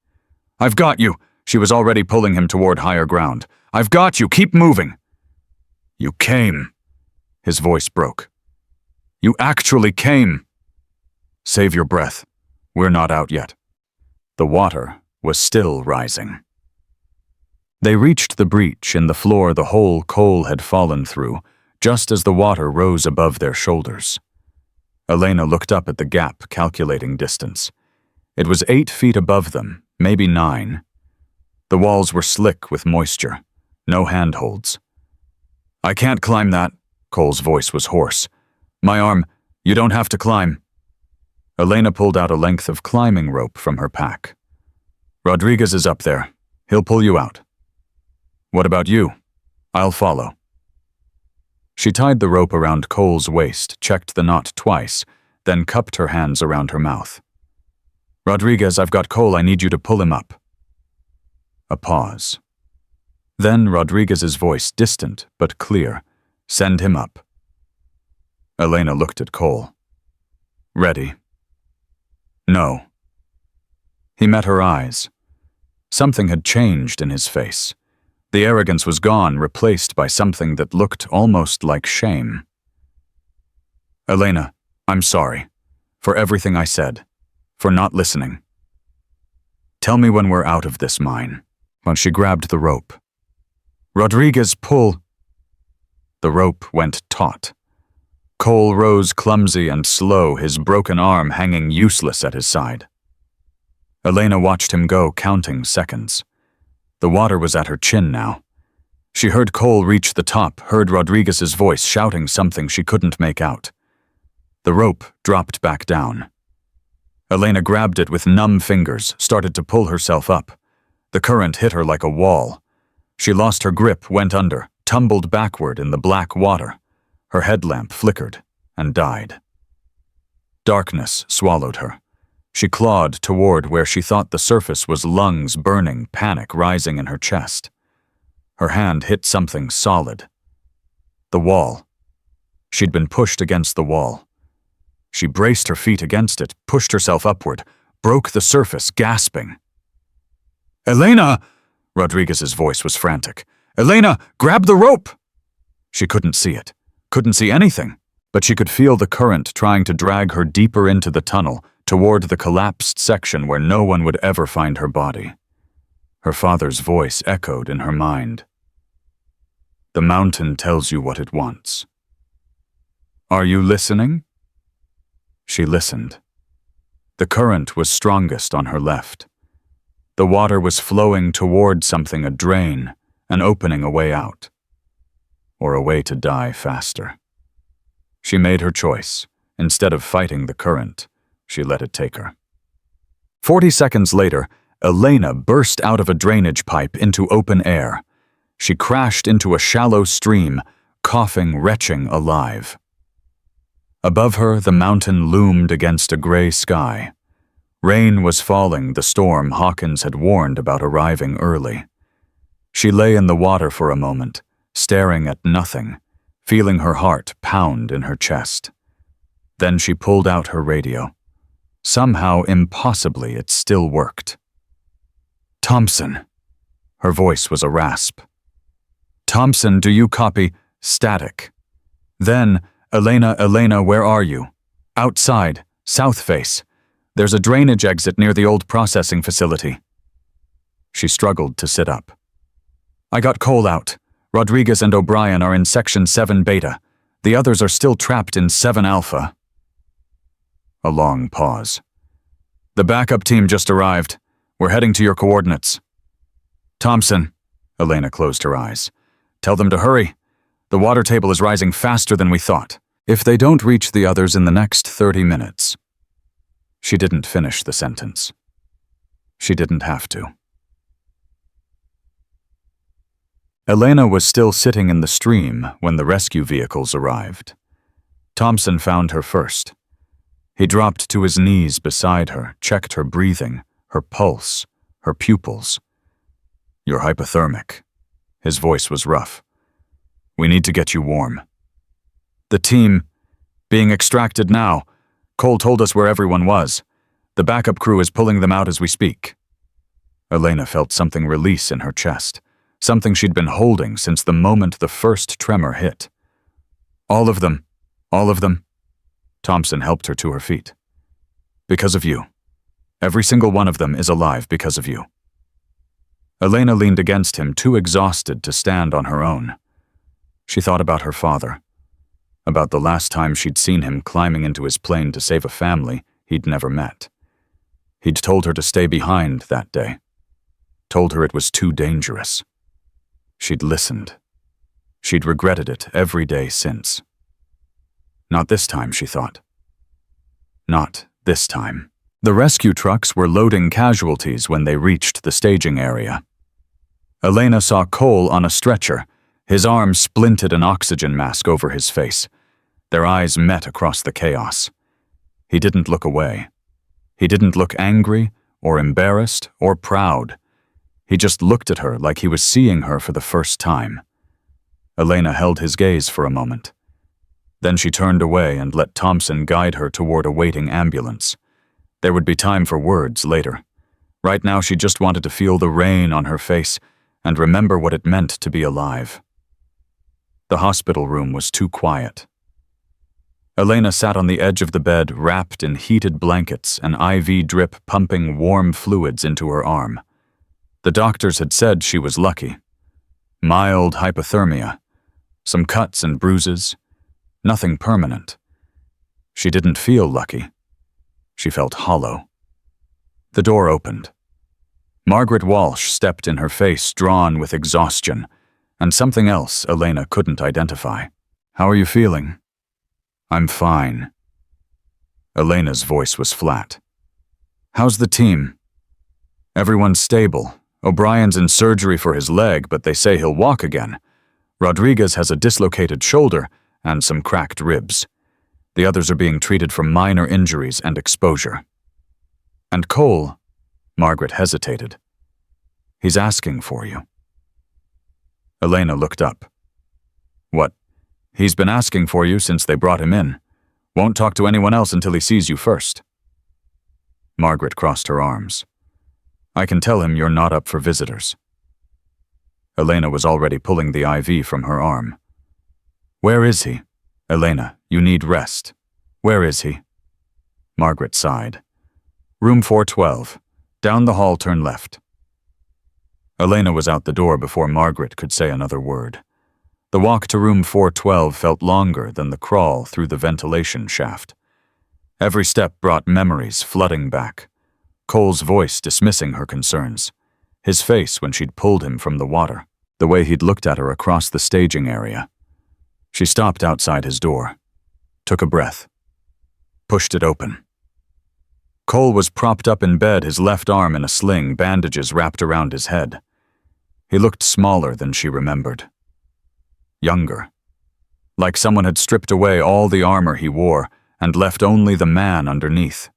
"I've got you!" She was already pulling him toward higher ground. "I've got you! Keep moving!" "You came!" His voice broke. "You actually came!" "Save your breath. We're not out yet." The water was still rising. They reached the breach in the floor the hole Cole had fallen through, just as the water rose above their shoulders. Elena looked up at the gap, calculating distance. It was 8 feet above them, maybe 9. The walls were slick with moisture, no handholds. "I can't climb that," Cole's voice was hoarse. "My arm, you don't have to climb." Elena pulled out a length of climbing rope from her pack. "Rodriguez is up there. He'll pull you out." "What about you?" "I'll follow." She tied the rope around Cole's waist, checked the knot twice, then cupped her hands around her mouth. "Rodriguez, I've got Cole. I need you to pull him up." A pause. Then Rodriguez's voice, distant but clear. "Send him up." Elena looked at Cole. "Ready?" "No." He met her eyes. Something had changed in his face. The arrogance was gone, replaced by something that looked almost like shame. "Elena, I'm sorry. For everything I said. For not listening. Tell me when we're out of this mine." When she grabbed the rope. "Rodriguez, pull." The rope went taut. Cole rose clumsy and slow, his broken arm hanging useless at his side. Elena watched him go, counting seconds. The water was at her chin now. She heard Cole reach the top, heard Rodriguez's voice shouting something she couldn't make out. The rope dropped back down. Elena grabbed it with numb fingers, started to pull herself up. The current hit her like a wall. She lost her grip, went under, tumbled backward in the black water. Her headlamp flickered and died. Darkness swallowed her. She clawed toward where she thought the surface was lungs burning, panic rising in her chest. Her hand hit something solid. The wall. She'd been pushed against the wall. She braced her feet against it, pushed herself upward, broke the surface, gasping. "Elena!" Rodriguez's voice was frantic. "Elena, grab the rope!" She couldn't see it, couldn't see anything, but she could feel the current trying to drag her deeper into the tunnel, toward the collapsed section where no one would ever find her body. Her father's voice echoed in her mind. "The mountain tells you what it wants. Are you listening?" She listened. The current was strongest on her left. The water was flowing toward something, a drain, an opening, a way out. Or a way to die faster. She made her choice. Instead of fighting the current, she let it take her. 40 seconds later, Elena burst out of a drainage pipe into open air. She crashed into a shallow stream, coughing, retching alive. Above her, the mountain loomed against a gray sky. Rain was falling, the storm Hawkins had warned about arriving early. She lay in the water for a moment, staring at nothing, feeling her heart pound in her chest. Then she pulled out her radio. Somehow, impossibly, it still worked. "Thompson." Her voice was a rasp. "Thompson, do you copy? Static." Then, Elena, where are you?" "Outside, south face. There's a drainage exit near the old processing facility." She struggled to sit up. "I got Cole out. Rodriguez and O'Brien are in Section 7 Beta. The others are still trapped in 7 Alpha. A long pause. "The backup team just arrived. We're heading to your coordinates." "Thompson," Elena closed her eyes. "Tell them to hurry. The water table is rising faster than we thought. If they don't reach the others in the next 30 minutes. She didn't finish the sentence. She didn't have to. Elena was still sitting in the stream when the rescue vehicles arrived. Thompson found her first. He dropped to his knees beside her, checked her breathing, her pulse, her pupils. "You're hypothermic." His voice was rough. "We need to get you warm." "The team being extracted now. Cole told us where everyone was. The backup crew is pulling them out as we speak." Elena felt something release in her chest, something she'd been holding since the moment the first tremor hit. All of them. Thompson helped her to her feet. "Because of you. Every single one of them is alive because of you." Elena leaned against him, too exhausted to stand on her own. She thought about her father, about the last time she'd seen him climbing into his plane to save a family he'd never met. He'd told her to stay behind that day, told her it was too dangerous. She'd listened. She'd regretted it every day since. Not this time, she thought. Not this time. The rescue trucks were loading casualties when they reached the staging area. Elena saw Cole on a stretcher, his arm splinted an oxygen mask over his face. Their eyes met across the chaos. He didn't look away. He didn't look angry or embarrassed or proud. He just looked at her like he was seeing her for the first time. Elena held his gaze for a moment. Then she turned away and let Thompson guide her toward a waiting ambulance. There would be time for words later. Right now she just wanted to feel the rain on her face and remember what it meant to be alive. The hospital room was too quiet. Elena sat on the edge of the bed, wrapped in heated blankets, an IV drip pumping warm fluids into her arm. The doctors had said she was lucky. Mild hypothermia, some cuts and bruises, nothing permanent. She didn't feel lucky. She felt hollow. The door opened. Margaret Walsh stepped in, her face drawn with exhaustion, and something else Elena couldn't identify. "How are you feeling?" "I'm fine." Elena's voice was flat. "How's the team?" "Everyone's stable. O'Brien's in surgery for his leg, but they say he'll walk again. Rodriguez has a dislocated shoulder and some cracked ribs. The others are being treated for minor injuries and exposure." "And Cole?" Margaret hesitated. "He's asking for you." Elena looked up. "What? He's been asking for you since they brought him in. Won't talk to anyone else until he sees you first." Margaret crossed her arms. "I can tell him you're not up for visitors." Elena was already pulling the IV from her arm. "Where is he?" "Elena, you need rest." "Where is he?" Margaret sighed. "Room 412. Down the hall, turn left." Elena was out the door before Margaret could say another word. The walk to room 412 felt longer than the crawl through the ventilation shaft. Every step brought memories flooding back. Cole's voice dismissing her concerns. His face when she'd pulled him from the water. The way he'd looked at her across the staging area. She stopped outside his door. Took a breath. Pushed it open. Cole was propped up in bed, his left arm in a sling, bandages wrapped around his head. He looked smaller than she remembered. Younger. like someone had stripped away all the armor he wore and left only the man underneath.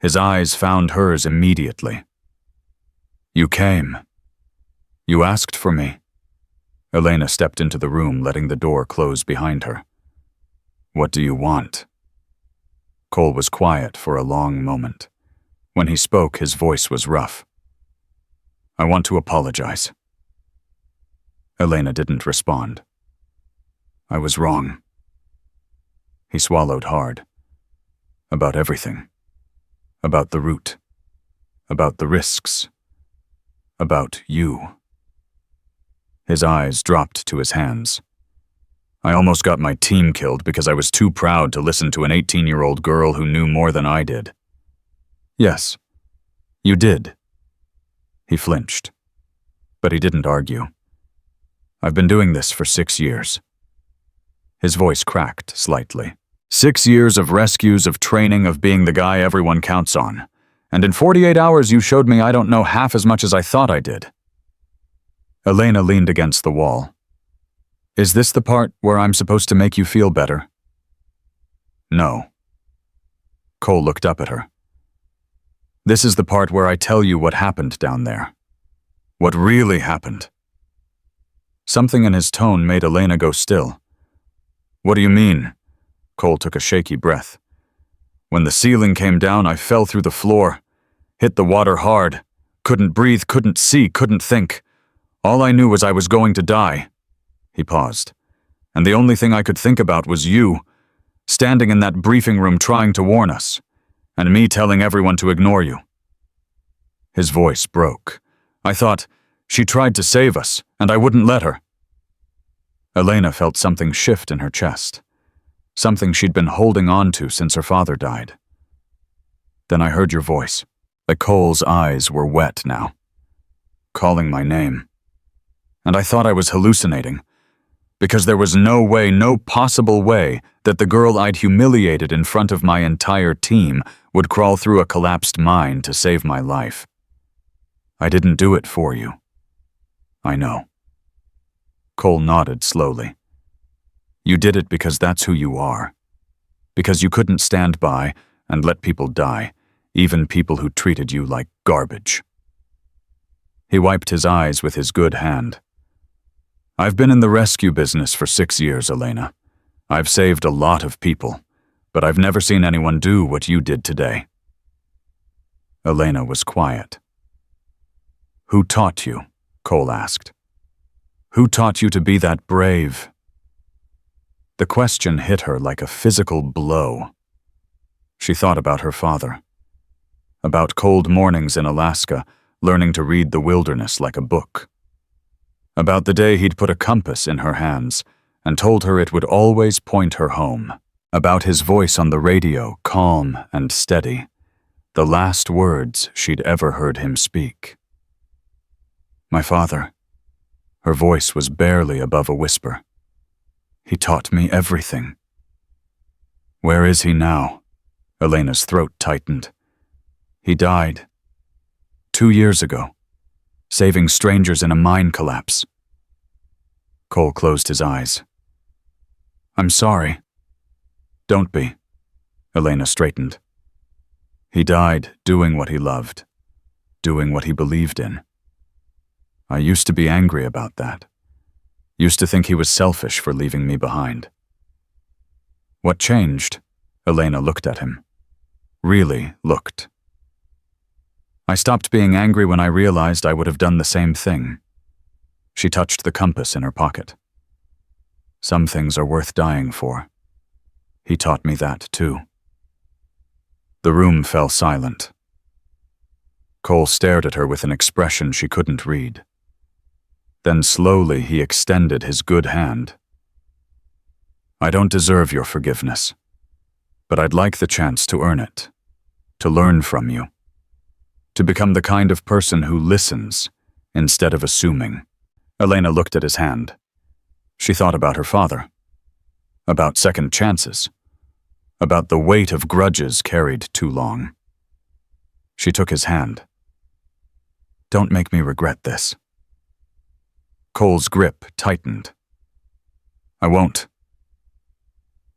His eyes found hers immediately. "You came. You asked for me." Elena stepped into the room, letting the door close behind her. "What do you want?" Cole was quiet for a long moment. When he spoke, his voice was rough. "I want to apologize." Elena didn't respond. "I was wrong." He swallowed hard. "About everything. About the route. About the risks. About you." His eyes dropped to his hands. "I almost got my team killed because I was too proud to listen to an 18-year-old girl who knew more than I did." "Yes, you did." He flinched, but he didn't argue. "I've been doing this for 6 years. His voice cracked slightly. 6 years of rescues, of training, of being the guy everyone counts on. And in 48 hours you showed me I don't know half as much as I thought I did." Elena leaned against the wall. "Is this the part where I'm supposed to make you feel better?" "No." Cole looked up at her. "This is the part where I tell you what happened down there. What really happened." Something in his tone made Elena go still. "What do you mean?" Cole took a shaky breath. "When the ceiling came down, I fell through the floor, hit the water hard, couldn't breathe, couldn't see, couldn't think. All I knew was I was going to die." He paused. "And the only thing I could think about was you, standing in that briefing room trying to warn us, and me telling everyone to ignore you." His voice broke. "I thought, she tried to save us, and I wouldn't let her." Elena felt something shift in her chest, something she'd been holding on to since her father died. "Then I heard your voice." Cole's eyes were wet now, calling my name. And I thought I was hallucinating, because there was no way, no possible way, that the girl I'd humiliated in front of my entire team would crawl through a collapsed mine to save my life. "I didn't do it for you." "I know." Cole nodded slowly. "You did it because that's who you are. Because you couldn't stand by and let people die, even people who treated you like garbage." He wiped his eyes with his good hand. "I've been in the rescue business for 6 years, Elena. I've saved a lot of people, but I've never seen anyone do what you did today." Elena was quiet. "Who taught you?" Cole asked. "Who taught you to be that brave?" The question hit her like a physical blow. She thought about her father, about cold mornings in Alaska, learning to read the wilderness like a book, about the day he'd put a compass in her hands and told her it would always point her home, about his voice on the radio, calm and steady, the last words she'd ever heard him speak. "My father." Her voice was barely above a whisper. "He taught me everything." "Where is he now?" Elena's throat tightened. "He died 2 years ago, saving strangers in a mine collapse." Cole closed his eyes. "I'm sorry." "Don't be." Elena straightened. "He died doing what he loved, doing what he believed in. I used to be angry about that. Used to think he was selfish for leaving me behind." "What changed?" Elena looked at him. Really looked. "I stopped being angry when I realized I would have done the same thing." She touched the compass in her pocket. "Some things are worth dying for. He taught me that too." The room fell silent. Cole stared at her with an expression she couldn't read. Then slowly he extended his good hand. "I don't deserve your forgiveness, but I'd like the chance to earn it, to learn from you, to become the kind of person who listens instead of assuming." Elena looked at his hand. She thought about her father, about second chances, about the weight of grudges carried too long. She took his hand. "Don't make me regret this." Cole's grip tightened. "I won't."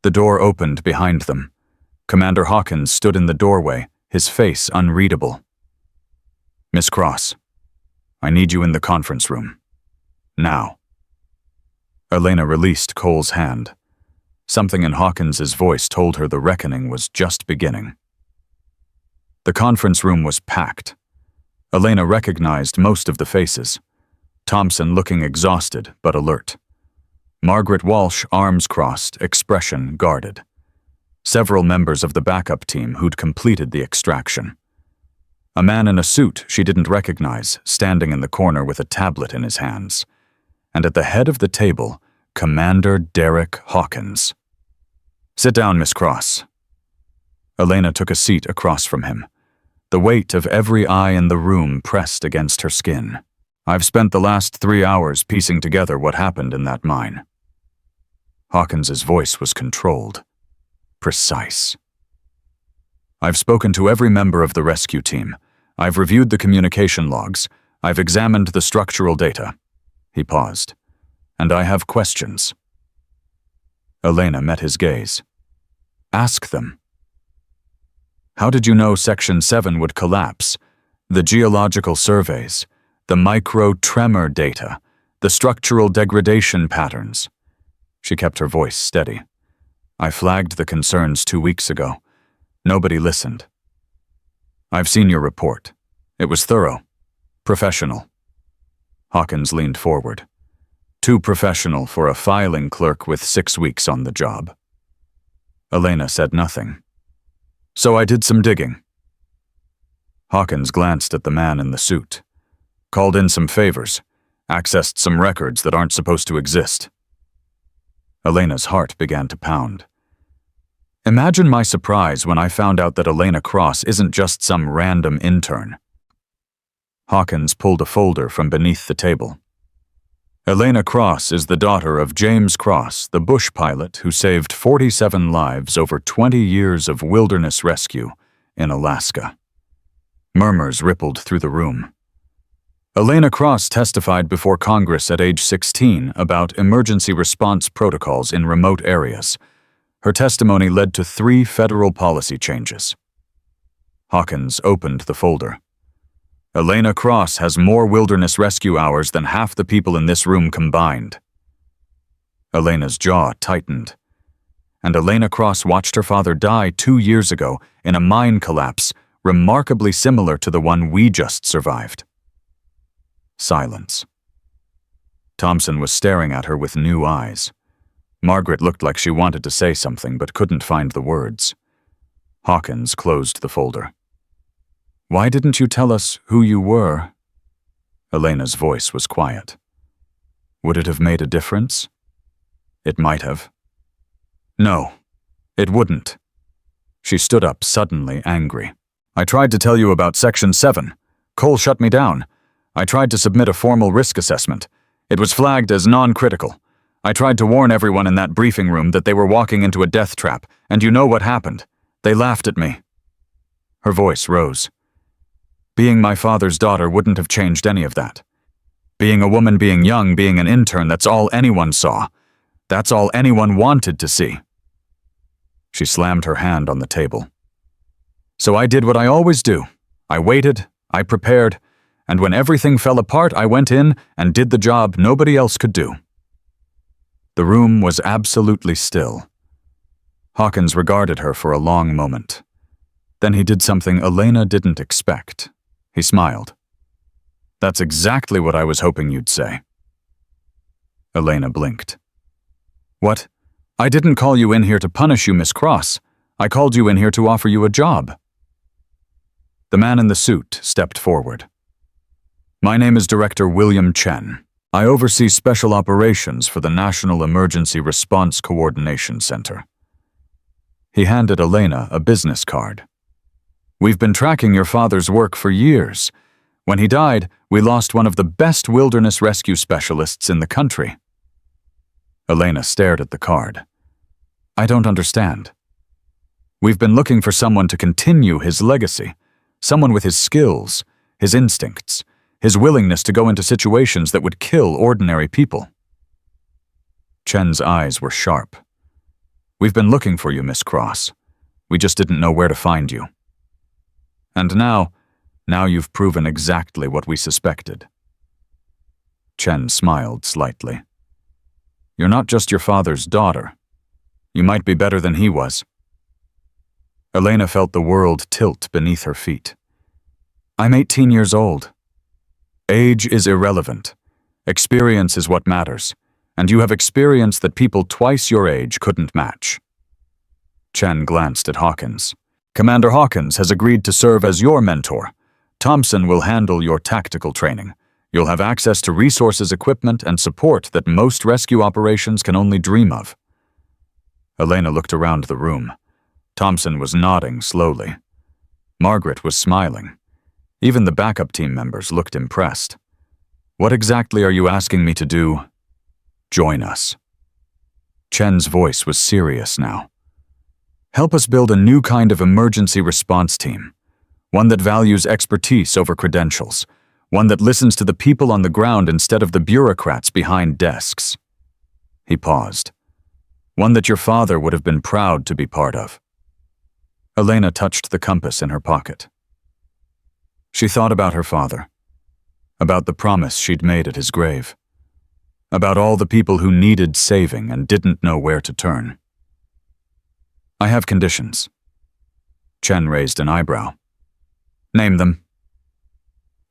The door opened behind them. Commander Hawkins stood in the doorway, his face unreadable. "Miss Cross, I need you in the conference room. Now." Elena released Cole's hand. Something in Hawkins's voice told her the reckoning was just beginning. The conference room was packed. Elena recognized most of the faces. Thompson looking exhausted but alert. Margaret Walsh, arms crossed, expression guarded. Several members of the backup team who'd completed the extraction. A man in a suit she didn't recognize, standing in the corner with a tablet in his hands. And at the head of the table, Commander Derek Hawkins. "Sit down, Miss Cross." Elena took a seat across from him. The weight of every eye in the room pressed against her skin. "I've spent the last 3 hours piecing together what happened in that mine." Hawkins's voice was controlled, precise. "I've spoken to every member of the rescue team. I've reviewed the communication logs. I've examined the structural data." He paused. "And I have questions." Elena met his gaze. "Ask them." "How did you know Section 7 would collapse? The geological surveys, the micro-tremor data, the structural degradation patterns." She kept her voice steady. "I flagged the concerns 2 weeks ago. Nobody listened." "I've seen your report. It was thorough, professional." Hawkins leaned forward. Too professional for a filing clerk with 6 weeks on the job. Elena said nothing. "So I did some digging." Hawkins glanced at the man in the suit. "Called in some favors, accessed some records that aren't supposed to exist." Elena's heart began to pound. Imagine my surprise when I found out that Elena Cross isn't just some random intern. Hawkins pulled a folder from beneath the table. "Elena Cross is the daughter of James Cross, the bush pilot who saved 47 lives over 20 years of wilderness rescue in Alaska." Murmurs rippled through the room. Elena Cross testified before Congress at age 16 about emergency response protocols in remote areas. Her testimony led to 3 federal policy changes. Hawkins opened the folder. "Elena Cross has more wilderness rescue hours than half the people in this room combined." Elena's jaw tightened. And Elena Cross watched her father die 2 years ago in a mine collapse remarkably similar to the one we just survived. Silence. Thompson was staring at her with new eyes. Margaret looked like she wanted to say something but couldn't find the words. Hawkins closed the folder. "Why didn't you tell us who you were?" Elena's voice was quiet. "Would it have made a difference?" "It might have." "No, it wouldn't." She stood up, suddenly angry. "I tried to tell you about Section 7. Cole shut me down. I tried to submit a formal risk assessment. It was flagged as non-critical. I tried to warn everyone in that briefing room that they were walking into a death trap, and you know what happened. They laughed at me." Her voice rose. "Being my father's daughter wouldn't have changed any of that. Being a woman, being young, being an intern, that's all anyone saw. That's all anyone wanted to see." She slammed her hand on the table. "So I did what I always do. I waited, I prepared, and when everything fell apart, I went in and did the job nobody else could do." The room was absolutely still. Hawkins regarded her for a long moment. Then he did something Elena didn't expect. He smiled. "That's exactly what I was hoping you'd say." Elena blinked. "What? I didn't call you in here to punish you, Miss Cross. I called you in here to offer you a job." The man in the suit stepped forward. "My name is Director William Chen. I oversee special operations for the National Emergency Response Coordination Center." He handed Elena a business card. "We've been tracking your father's work for years. When he died, we lost one of the best wilderness rescue specialists in the country." Elena stared at the card. "I don't understand." "We've been looking for someone to continue his legacy, someone with his skills, his instincts, his willingness to go into situations that would kill ordinary people." Chen's eyes were sharp. We've been looking for you, Miss Cross. We just didn't know where to find you. And now you've proven exactly what we suspected. Chen smiled slightly. You're not just your father's daughter. You might be better than he was. Elena felt the world tilt beneath her feet. I'm 18 years old. Age is irrelevant. Experience is what matters, and you have experience that people twice your age couldn't match. Chen glanced at Hawkins. Commander Hawkins has agreed to serve as your mentor. Thompson will handle your tactical training. You'll have access to resources, equipment, and support that most rescue operations can only dream of. Elena looked around the room. Thompson was nodding slowly. Margaret was smiling. Even the backup team members looked impressed. What exactly are you asking me to do? Join us. Chen's voice was serious now. Help us build a new kind of emergency response team. One that values expertise over credentials. One that listens to the people on the ground instead of the bureaucrats behind desks. He paused. One that your father would have been proud to be part of. Elena touched the compass in her pocket. She thought about her father, about the promise she'd made at his grave, about all the people who needed saving and didn't know where to turn. I have conditions. Chen raised an eyebrow. Name them.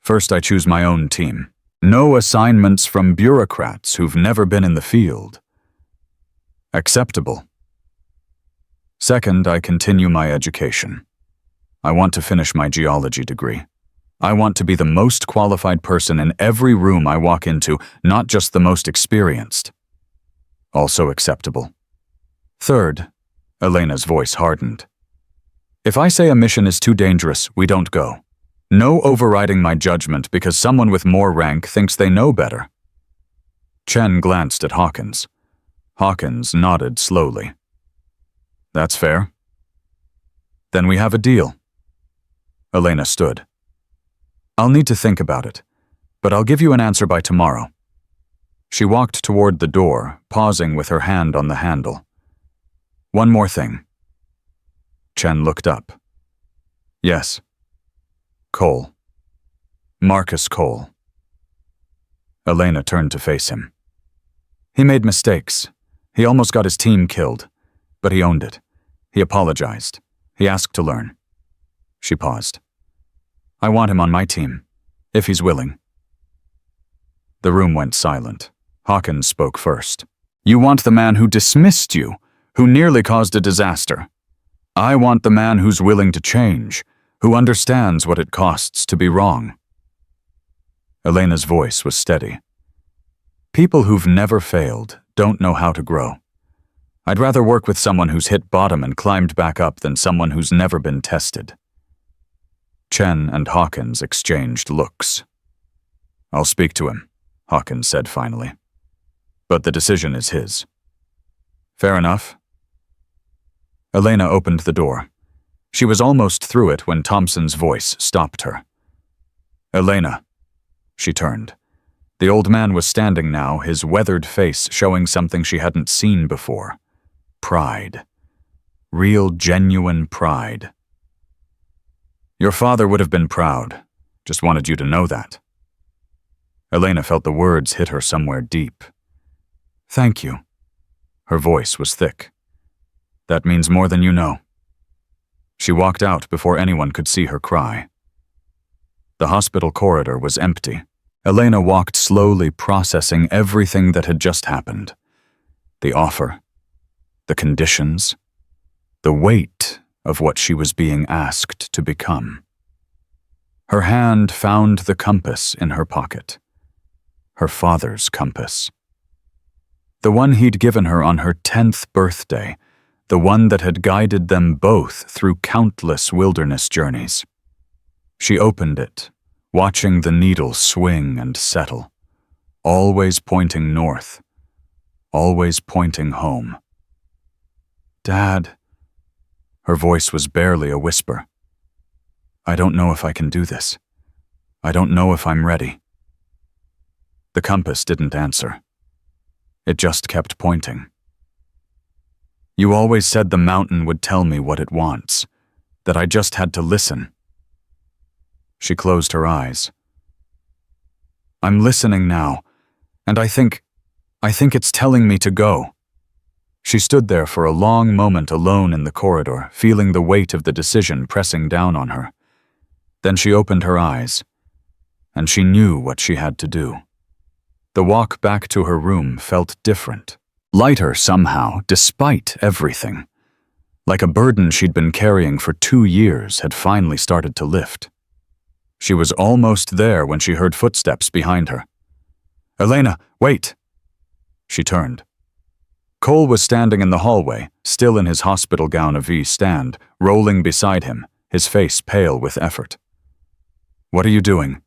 First, I choose my own team. No assignments from bureaucrats who've never been in the field. Acceptable. Second, I continue my education. I want to finish my geology degree. I want to be the most qualified person in every room I walk into, not just the most experienced. Also acceptable. Third, Elena's voice hardened. If I say a mission is too dangerous, we don't go. No overriding my judgment because someone with more rank thinks they know better. Chen glanced at Hawkins. Hawkins nodded slowly. That's fair. Then we have a deal. Elena stood. I'll need to think about it, but I'll give you an answer by tomorrow. She walked toward the door, pausing with her hand on the handle. One more thing. Chen looked up. Yes. Cole. Marcus Cole. Elena turned to face him. He made mistakes. He almost got his team killed, but he owned it. He apologized. He asked to learn. She paused. I want him on my team, if he's willing. The room went silent. Hawkins spoke first. You want the man who dismissed you, who nearly caused a disaster. I want the man who's willing to change, who understands what it costs to be wrong. Elena's voice was steady. People who've never failed don't know how to grow. I'd rather work with someone who's hit bottom and climbed back up than someone who's never been tested. Chen and Hawkins exchanged looks. I'll speak to him, Hawkins said finally. But the decision is his. Fair enough. Elena opened the door. She was almost through it when Thompson's voice stopped her. Elena. She turned. The old man was standing now, his weathered face showing something she hadn't seen before. Pride. Real, genuine pride. Your father would have been proud. Just wanted you to know that. Elena felt the words hit her somewhere deep. Thank you. Her voice was thick. That means more than you know. She walked out before anyone could see her cry. The hospital corridor was empty. Elena walked slowly, processing everything that had just happened. The offer, the conditions, the weight of what she was being asked to become. Her hand found the compass in her pocket. Her father's compass. The one he'd given her on her 10th birthday, the one that had guided them both through countless wilderness journeys. She opened it, watching the needle swing and settle, always pointing north, always pointing home. Dad. Her voice was barely a whisper. I don't know if I can do this. I don't know if I'm ready. The compass didn't answer. It just kept pointing. You always said the mountain would tell me what it wants, that I just had to listen. She closed her eyes. I'm listening now, and I think it's telling me to go. She stood there for a long moment alone in the corridor, feeling the weight of the decision pressing down on her. Then she opened her eyes, and she knew what she had to do. The walk back to her room felt different, lighter somehow, despite everything. Like a burden she'd been carrying for 2 years had finally started to lift. She was almost there when she heard footsteps behind her. "Elena, wait!" She turned. Cole was standing in the hallway, still in his hospital gown of V stand, rolling beside him, his face pale with effort. "What are you doing?"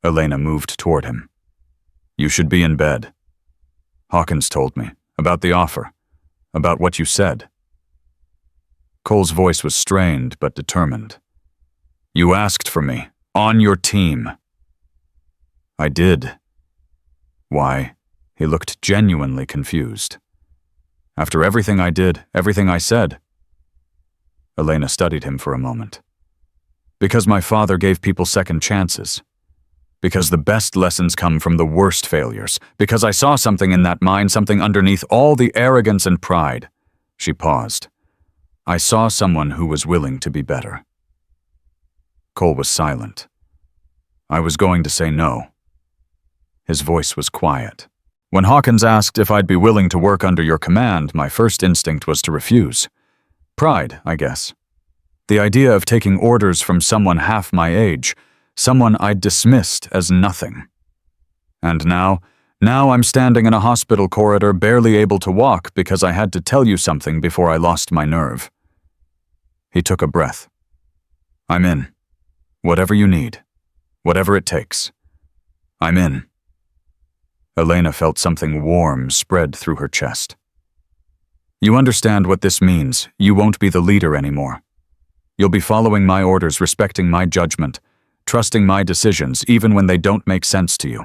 Elena moved toward him. "You should be in bed. Hawkins told me, about the offer, about what you said." Cole's voice was strained but determined. "You asked for me, on your team." "I did." "Why?" He looked genuinely confused. "After everything I did, everything I said." Elena studied him for a moment. "Because my father gave people second chances. Because the best lessons come from the worst failures. Because I saw something in that mind, something underneath all the arrogance and pride." She paused. "I saw someone who was willing to be better." Cole was silent. "I was going to say no." His voice was quiet. "When Hawkins asked if I'd be willing to work under your command, my first instinct was to refuse. Pride, I guess. The idea of taking orders from someone half my age, someone I'd dismissed as nothing. And now I'm standing in a hospital corridor, barely able to walk because I had to tell you something before I lost my nerve." He took a breath. "I'm in. Whatever you need. Whatever it takes. I'm in." Elena felt something warm spread through her chest. "You understand what this means. You won't be the leader anymore. You'll be following my orders, respecting my judgment, trusting my decisions even when they don't make sense to you."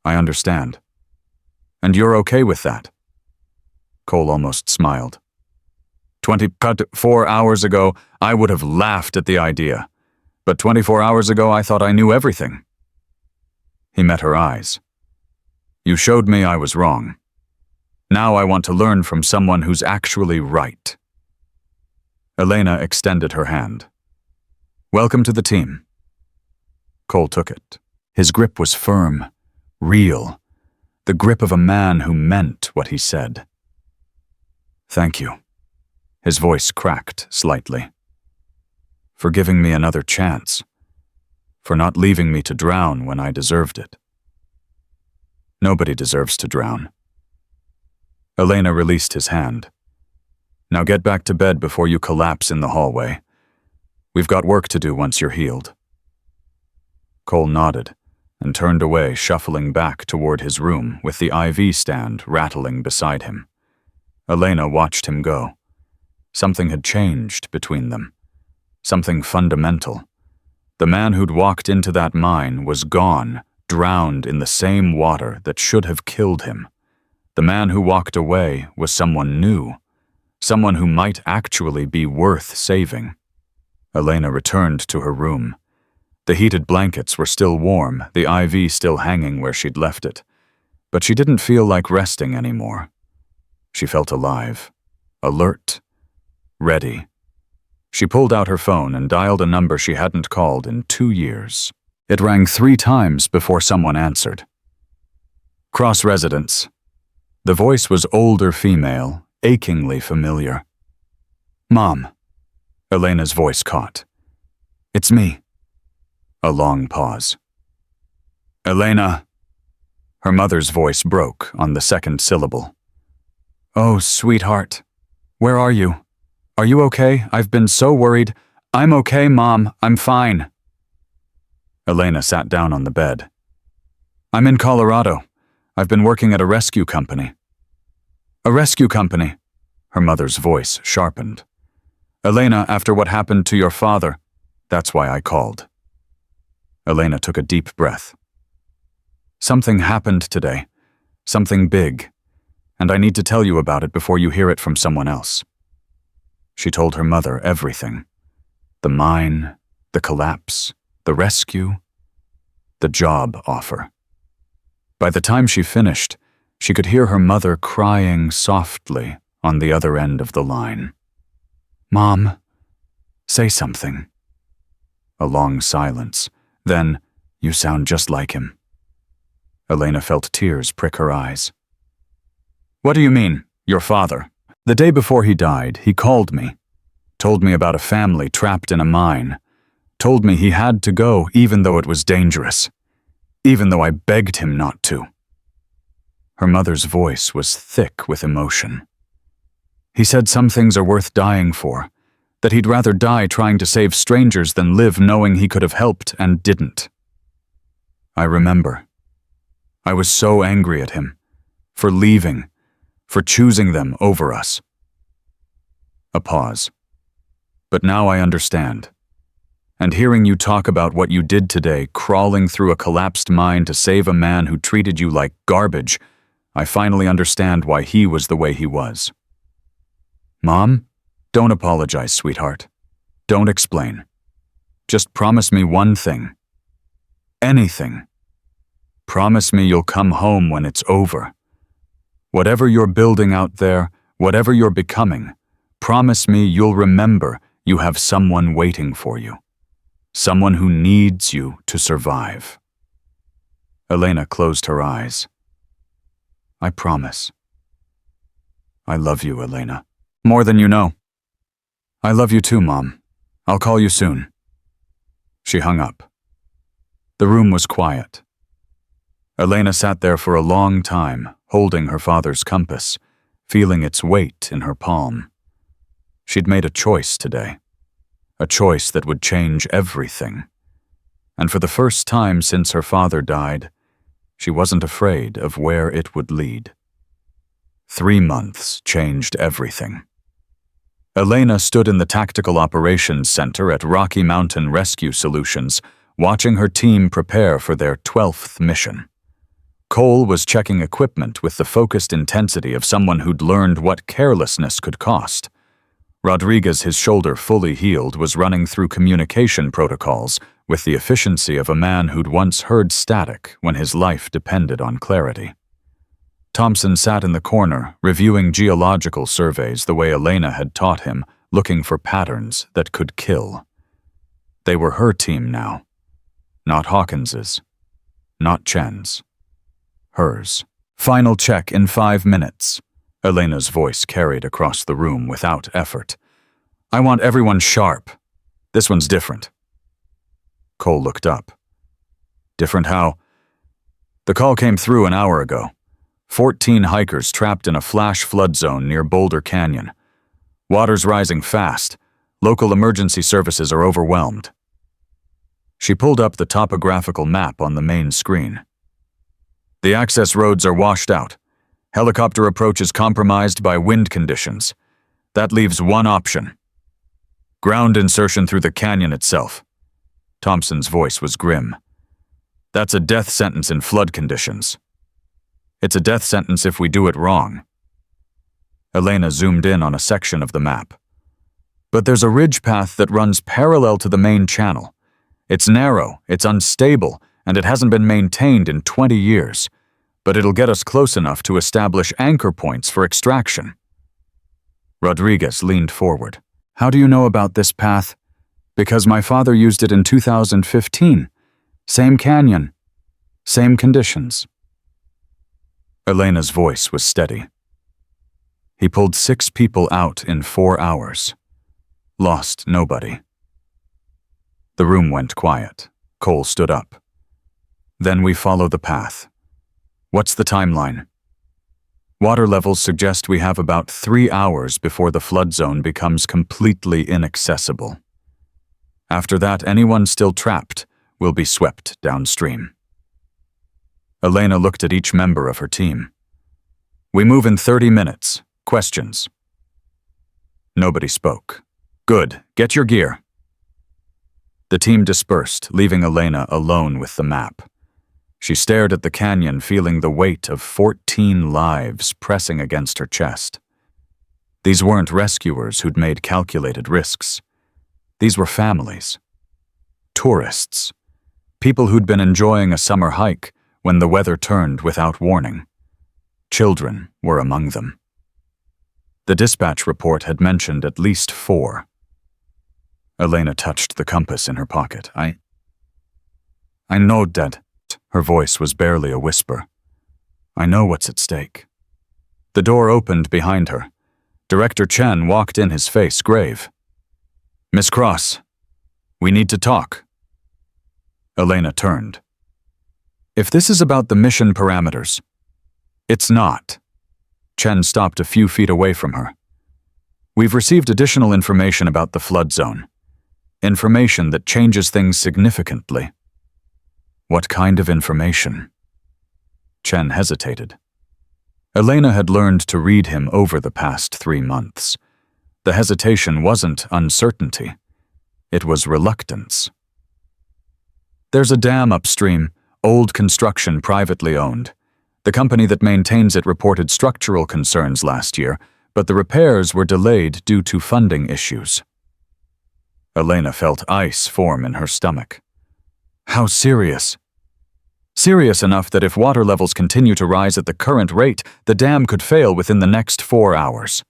"I understand. And you're okay with that?" Cole almost smiled. 24 hours ago, I would have laughed at the idea. But 24 hours ago, I thought I knew everything." He met her eyes. "You showed me I was wrong. Now I want to learn from someone who's actually right." Elena extended her hand. "Welcome to the team." Cole took it. His grip was firm, real, the grip of a man who meant what he said. "Thank you." His voice cracked slightly. "For giving me another chance. For not leaving me to drown when I deserved it." "Nobody deserves to drown." Elena released his hand. "Now get back to bed before you collapse in the hallway. We've got work to do once you're healed." Cole nodded and turned away, shuffling back toward his room with the IV stand rattling beside him. Elena watched him go. Something had changed between them. Something fundamental. The man who'd walked into that mine was gone, drowned in the same water that should have killed him. The man who walked away was someone new, someone who might actually be worth saving. Elena returned to her room. The heated blankets were still warm, the IV still hanging where she'd left it. But she didn't feel like resting anymore. She felt alive, alert, ready. She pulled out her phone and dialed a number she hadn't called in 2 years. It rang 3 times before someone answered. "Cross residence." The voice was older female, achingly familiar. "Mom." Elena's voice caught. "It's me." A long pause. "Elena." Her mother's voice broke on the second syllable. "Oh, sweetheart. Where are you? Are you okay? I've been so worried." "I'm okay, Mom. I'm fine." Elena sat down on the bed. "I'm in Colorado. I've been working at a rescue company." "A rescue company?" Her mother's voice sharpened. "Elena, after what happened to your father, that's why I called." Elena took a deep breath. "Something happened today. Something big. and I need to tell you about it before you hear it from someone else." She told her mother everything. The mine, the collapse, the rescue, the job offer. By the time she finished, she could hear her mother crying softly on the other end of the line. "Mom, say something." A long silence. Then, "You sound just like him." Elena felt tears prick her eyes. "What do you mean, your father?" "The day before he died, he called me, told me about a family trapped in a mine, told me he had to go even though it was dangerous, even though I begged him not to." Her mother's voice was thick with emotion. "He said some things are worth dying for, that he'd rather die trying to save strangers than live knowing he could have helped and didn't." I remember. I was so angry at him, for leaving, for choosing them over us. A pause. "But now I understand. And hearing you talk about what you did today, crawling through a collapsed mine to save a man who treated you like garbage, I finally understand why he was the way he was." "Mom, don't apologize, sweetheart. Don't explain. Just promise me one thing. Anything. Promise me you'll come home when it's over. Whatever you're building out there, whatever you're becoming, promise me you'll remember you have someone waiting for you. Someone who needs you to survive." Elena closed her eyes. "I promise." "I love you, Elena. More than you know." "I love you too, Mom. I'll call you soon." She hung up. The room was quiet. Elena sat there for a long time, holding her father's compass, feeling its weight in her palm. She'd made a choice today, a choice that would change everything. And for the first time since her father died, she wasn't afraid of where it would lead. 3 months changed everything. Elena stood in the Tactical Operations Center at Rocky Mountain Rescue Solutions, watching her team prepare for their 12th mission. Cole was checking equipment with the focused intensity of someone who'd learned what carelessness could cost. Rodriguez, his shoulder fully healed, was running through communication protocols with the efficiency of a man who'd once heard static when his life depended on clarity. Thompson sat in the corner, reviewing geological surveys the way Elena had taught him, looking for patterns that could kill. They were her team now. Not Hawkins's. Not Chen's. Hers. "Final check in 5 minutes." Elena's voice carried across the room without effort. "I want everyone sharp. This one's different." Cole looked up. "Different how?" "The call came through an hour ago. 14 hikers trapped in a flash flood zone near Boulder Canyon. Water's rising fast. Local emergency services are overwhelmed." She pulled up the topographical map on the main screen. "The access roads are washed out. Helicopter approach is compromised by wind conditions. That leaves one option. Ground insertion through the canyon itself." Thompson's voice was grim. "That's a death sentence in flood conditions. It's a death sentence if we do it wrong." Elena zoomed in on a section of the map. "But there's a ridge path that runs parallel to the main channel. It's narrow, it's unstable, and it hasn't been maintained in 20 years. But it'll get us close enough to establish anchor points for extraction." Rodriguez leaned forward. "How do you know about this path?" "Because my father used it in 2015. Same canyon. Same conditions." Elena's voice was steady. "He pulled 6 people out in 4 hours. Lost nobody." The room went quiet. Cole stood up. "Then we follow the path. What's the timeline?" "Water levels suggest we have about 3 hours before the flood zone becomes completely inaccessible. After that, anyone still trapped will be swept downstream." Elena looked at each member of her team. "We move in 30 minutes. Questions?" Nobody spoke. "Good. Get your gear." The team dispersed, leaving Elena alone with the map. She stared at the canyon, feeling the weight of 14 lives pressing against her chest. These weren't rescuers who'd made calculated risks. These were families. Tourists. People who'd been enjoying a summer hike when the weather turned without warning. Children were among them. The dispatch report had mentioned at least 4. Elena touched the compass in her pocket. I know, Dad. Her voice was barely a whisper. I know what's at stake. The door opened behind her. Director Chen walked in, his face grave. Miss Cross, we need to talk. Elena turned. If this is about the mission parameters, it's not. Chen stopped a few feet away from her. We've received additional information about the flood zone. Information that changes things significantly. What kind of information? Chen hesitated. Elena had learned to read him over the past 3 months. The hesitation wasn't uncertainty. It was reluctance. There's a dam upstream, old construction, privately owned. The company that maintains it reported structural concerns last year, but the repairs were delayed due to funding issues. Elena felt ice form in her stomach. How serious? Serious enough that if water levels continue to rise at the current rate, the dam could fail within the next 4 hours.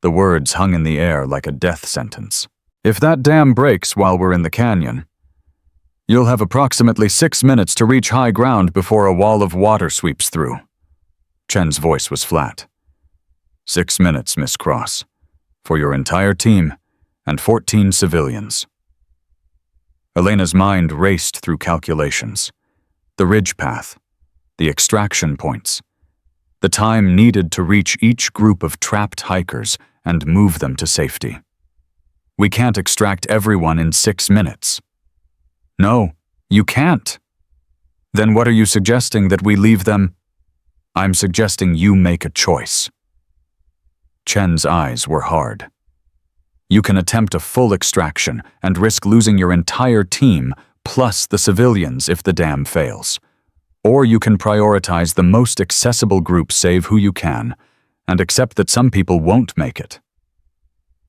The words hung in the air like a death sentence. If that dam breaks while we're in the canyon, you'll have approximately 6 minutes to reach high ground before a wall of water sweeps through. Chen's voice was flat. 6 minutes, Miss Cross, for your entire team and 14 civilians. Elena's mind raced through calculations. The ridge path, the extraction points, the time needed to reach each group of trapped hikers and move them to safety. We can't extract everyone in 6 minutes. No, you can't. Then what are you suggesting, that we leave them? I'm suggesting you make a choice. Chen's eyes were hard. You can attempt a full extraction and risk losing your entire team plus the civilians if the dam fails. Or you can prioritize the most accessible group, save who you can, and accept that some people won't make it.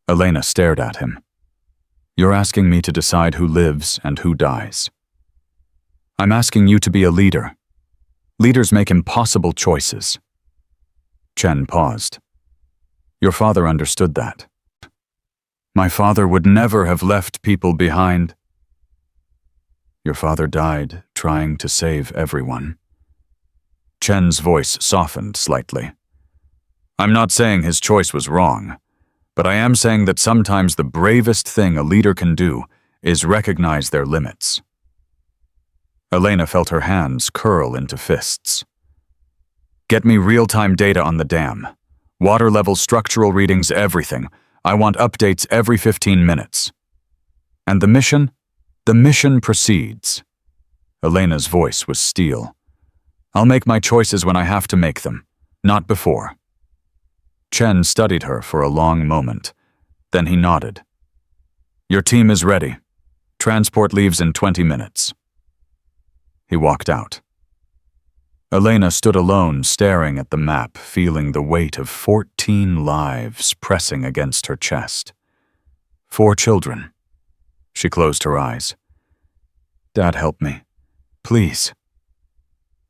Elena stared at him. You're asking me to decide who lives and who dies. I'm asking you to be a leader. Leaders make impossible choices. Chen paused. Your father understood that. My father would never have left people behind. Your father died trying to save everyone. Chen's voice softened slightly. I'm not saying his choice was wrong, but I am saying that sometimes the bravest thing a leader can do is recognize their limits. Elena felt her hands curl into fists. Get me real-time data on the dam. Water level, structural readings, everything. I want updates every 15 minutes. And the mission? The mission proceeds. Elena's voice was steel. I'll make my choices when I have to make them, not before. Chen studied her for a long moment. Then he nodded. Your team is ready. Transport leaves in 20 minutes. He walked out. Elena stood alone, staring at the map, feeling the weight of 14 lives pressing against her chest. 4 children. She closed her eyes. Dad, help me. Please.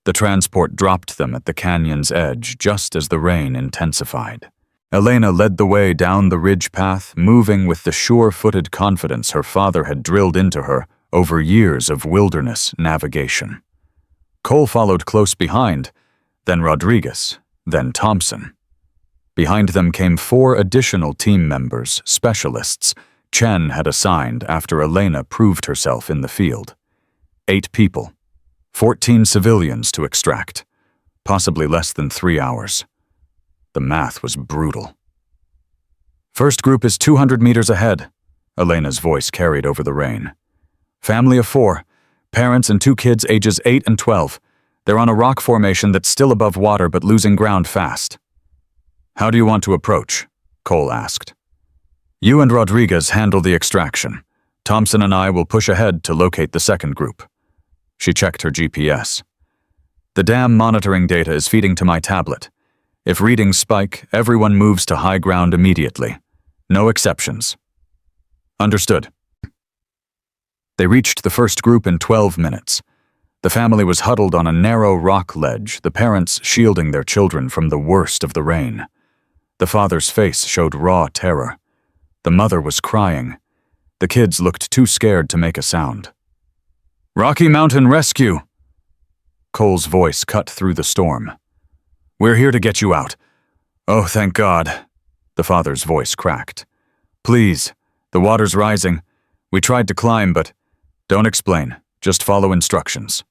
The transport dropped them at the canyon's edge just as the rain intensified. Elena led the way down the ridge path, moving with the sure-footed confidence her father had drilled into her over years of wilderness navigation. Cole followed close behind, then Rodriguez, then Thompson. Behind them came 4 additional team members, specialists, Chen had assigned after Elena proved herself in the field. 8 people, 14 civilians to extract, possibly less than 3 hours. The math was brutal. First group is 200 meters ahead, Elena's voice carried over the rain. Family of 4, parents and 2 kids ages 8 and 12. They're on a rock formation that's still above water but losing ground fast. How do you want to approach? Cole asked. You and Rodriguez handle the extraction. Thompson and I will push ahead to locate the second group. She checked her GPS. The dam monitoring data is feeding to my tablet. If readings spike, everyone moves to high ground immediately. No exceptions. Understood. They reached the first group in 12 minutes. The family was huddled on a narrow rock ledge, the parents shielding their children from the worst of the rain. The father's face showed raw terror. The mother was crying. The kids looked too scared to make a sound. "Rocky Mountain Rescue!" Cole's voice cut through the storm. "We're here to get you out." "Oh, thank God." The father's voice cracked. "Please, the water's rising. We tried to climb, but..." "Don't explain. Just follow instructions."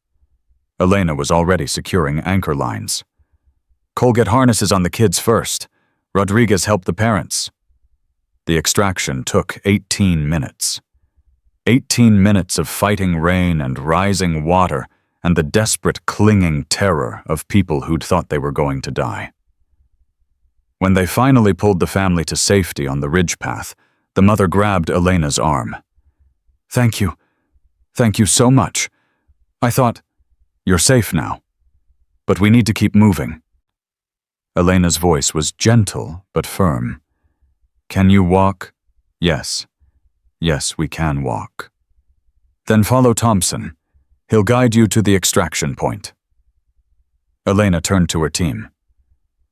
Elena was already securing anchor lines. "Cole, get harnesses on the kids first. Rodriguez help the parents." The extraction took 18 minutes. 18 minutes of fighting rain and rising water and the desperate clinging terror of people who'd thought they were going to die. When they finally pulled the family to safety on the ridge path, the mother grabbed Elena's arm. "Thank you. Thank you so much. I thought, you're safe now. But we need to keep moving." Elena's voice was gentle but firm. "Can you walk?" "Yes. Yes, we can walk." "Then follow Thompson. He'll guide you to the extraction point." Elena turned to her team.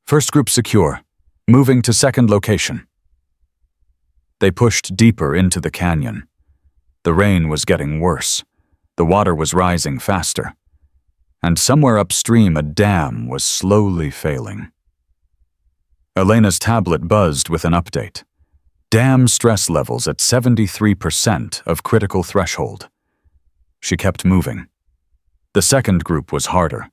"First group secure. Moving to second location." They pushed deeper into the canyon. The rain was getting worse. The water was rising faster. And somewhere upstream a dam was slowly failing. Elena's tablet buzzed with an update. Dam stress levels at 73% of critical threshold. She kept moving. The second group was harder.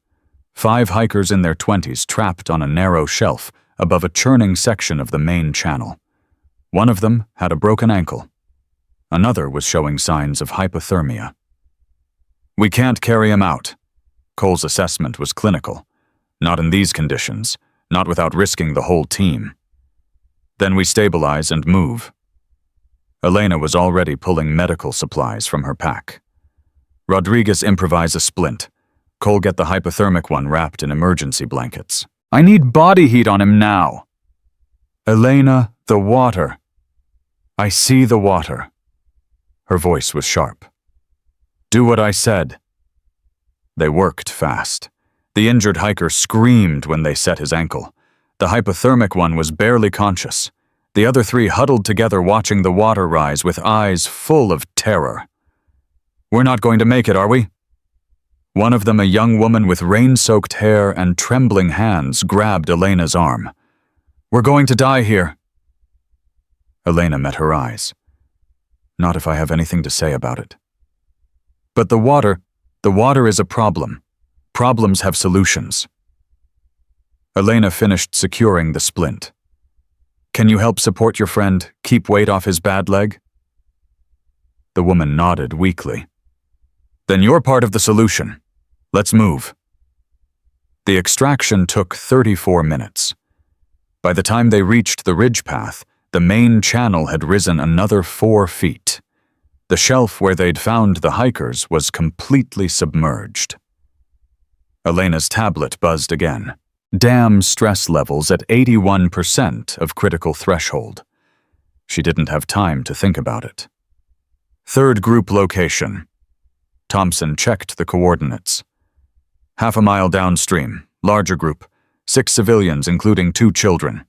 5 hikers in their 20s trapped on a narrow shelf above a churning section of the main channel. One of them had a broken ankle. Another was showing signs of hypothermia. "We can't carry him out." Cole's assessment was clinical. "Not in these conditions, not without risking the whole team." "Then we stabilize and move." Elena was already pulling medical supplies from her pack. "Rodriguez, improvise a splint. Cole, get the hypothermic one wrapped in emergency blankets. I need body heat on him now." "Elena, the water." "I see the water." Her voice was sharp. "Do what I said." They worked fast. The injured hiker screamed when they set his ankle. The hypothermic one was barely conscious. The other 3 huddled together watching the water rise with eyes full of terror. "We're not going to make it, are we?" One of them, a young woman with rain-soaked hair and trembling hands, grabbed Elena's arm. "We're going to die here." Elena met her eyes. "Not if I have anything to say about it." "But the water is a problem. Problems have solutions." Elena finished securing the splint. "Can you help support your friend, keep weight off his bad leg?" The woman nodded weakly. "Then you're part of the solution. Let's move." The extraction took 34 minutes. By the time they reached the ridge path, the main channel had risen another 4 feet. The shelf where they'd found the hikers was completely submerged. Elena's tablet buzzed again. Dam stress levels at 81% of critical threshold. She didn't have time to think about it. Third group location. Thompson checked the coordinates. Half a mile downstream, larger group, 6 civilians including 2 children.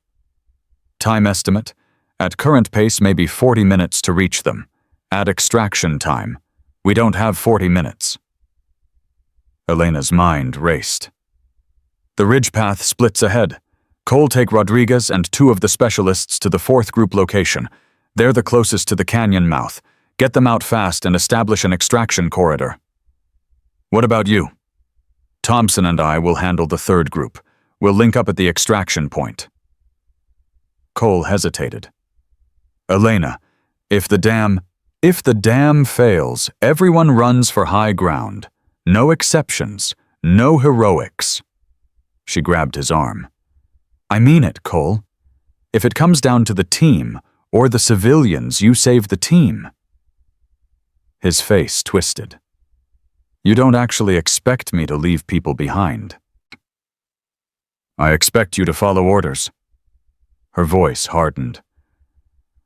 Time estimate, at current pace maybe 40 minutes to reach them. At extraction time, we don't have 40 minutes. Elena's mind raced. The ridge path splits ahead. Cole, take Rodriguez and 2 of the specialists to the 4th group location. They're the closest to the canyon mouth. Get them out fast and establish an extraction corridor. What about you? Thompson and I will handle the 3rd group. We'll link up at the extraction point. Cole hesitated. Elena, if the dam fails, everyone runs for high ground. No exceptions, no heroics. She grabbed his arm. I mean it, Cole. If it comes down to the team, or the civilians, you save the team. His face twisted. You don't actually expect me to leave people behind. I expect you to follow orders. Her voice hardened.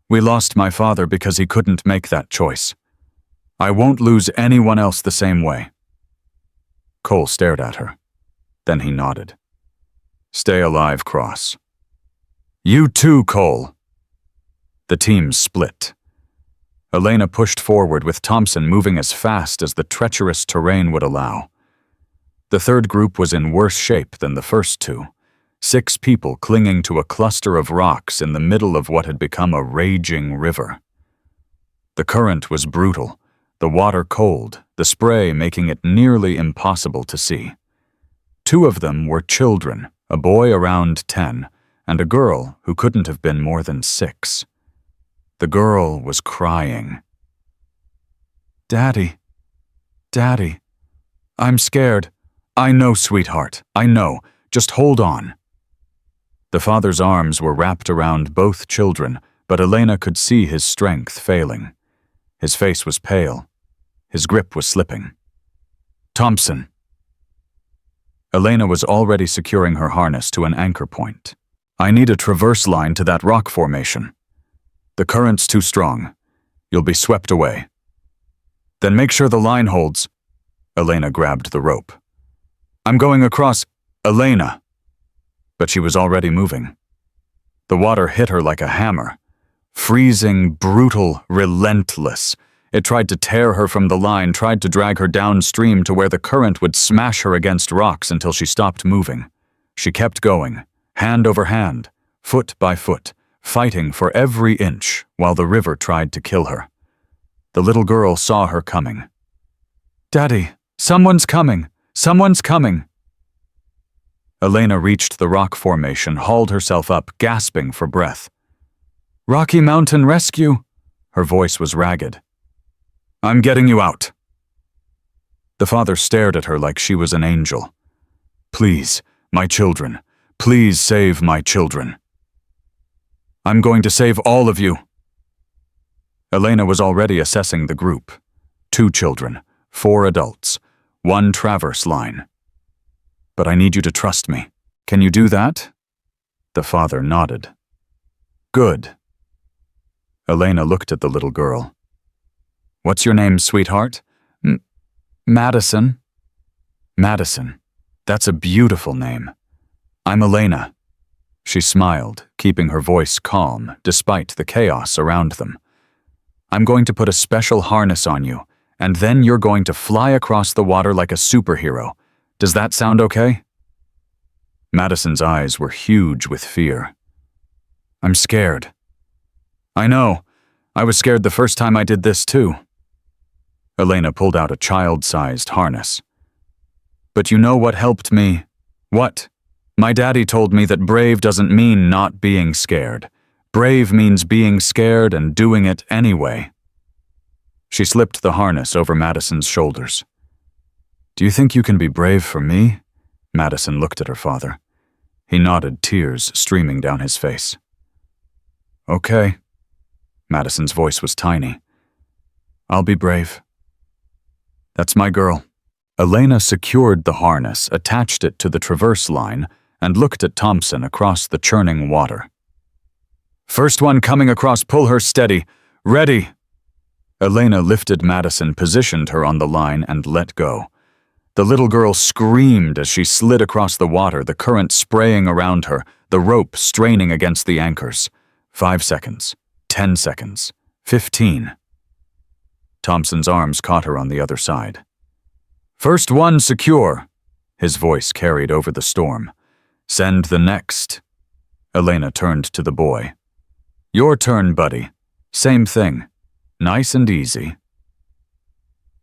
We lost my father because he couldn't make that choice. I won't lose anyone else the same way. Cole stared at her. Then he nodded. Stay alive, Cross. You too, Cole. The teams split. Elena pushed forward with Thompson moving as fast as the treacherous terrain would allow. The third group was in worse shape than the first two. 6 people clinging to a cluster of rocks in the middle of what had become a raging river. The current was brutal, the water cold, the spray making it nearly impossible to see. 2 of them were children, a boy around 10, and a girl who couldn't have been more than 6. The girl was crying. Daddy, Daddy, I'm scared. I know, sweetheart, I know. Just hold on. The father's arms were wrapped around both children, but Elena could see his strength failing. His face was pale. His grip was slipping. Thompson. Elena was already securing her harness to an anchor point. I need a traverse line to that rock formation. The current's too strong. You'll be swept away. Then make sure the line holds. Elena grabbed the rope. I'm going across. Elena. But she was already moving. The water hit her like a hammer. Freezing, brutal, relentless. It tried to tear her from the line, tried to drag her downstream to where the current would smash her against rocks until she stopped moving. She kept going, hand over hand, foot by foot, fighting for every inch while the river tried to kill her. The little girl saw her coming. Daddy, someone's coming! Someone's coming! Elena reached the rock formation, hauled herself up, gasping for breath. Rocky Mountain Rescue! Her voice was ragged. I'm getting you out. The father stared at her like she was an angel. Please, my children. Please save my children. I'm going to save all of you. Elena was already assessing the group. 2 children, 4 adults, 1 traverse line. But I need you to trust me. Can you do that? The father nodded. Good. Elena looked at the little girl. What's your name, sweetheart? Madison. Madison. That's a beautiful name. I'm Elena. She smiled, keeping her voice calm despite the chaos around them. I'm going to put a special harness on you, and then you're going to fly across the water like a superhero. Does that sound okay? Madison's eyes were huge with fear. I'm scared. I know. I was scared the first time I did this too. Elena pulled out a child-sized harness. But you know what helped me? What? My daddy told me that brave doesn't mean not being scared. Brave means being scared and doing it anyway. She slipped the harness over Madison's shoulders. Do you think you can be brave for me? Madison looked at her father. He nodded, tears streaming down his face. Okay. Madison's voice was tiny. I'll be brave. That's my girl. Elena secured the harness, attached it to the traverse line, and looked at Thompson across the churning water. First one coming across, pull her steady. Ready! Elena lifted Madison, positioned her on the line, and let go. The little girl screamed as she slid across the water, the current spraying around her, the rope straining against the anchors. 5 seconds. 10 seconds. 15. Thompson's arms caught her on the other side. First one secure. His voice carried over the storm. Send the next. Elena turned to the boy. Your turn, buddy. Same thing. Nice and easy.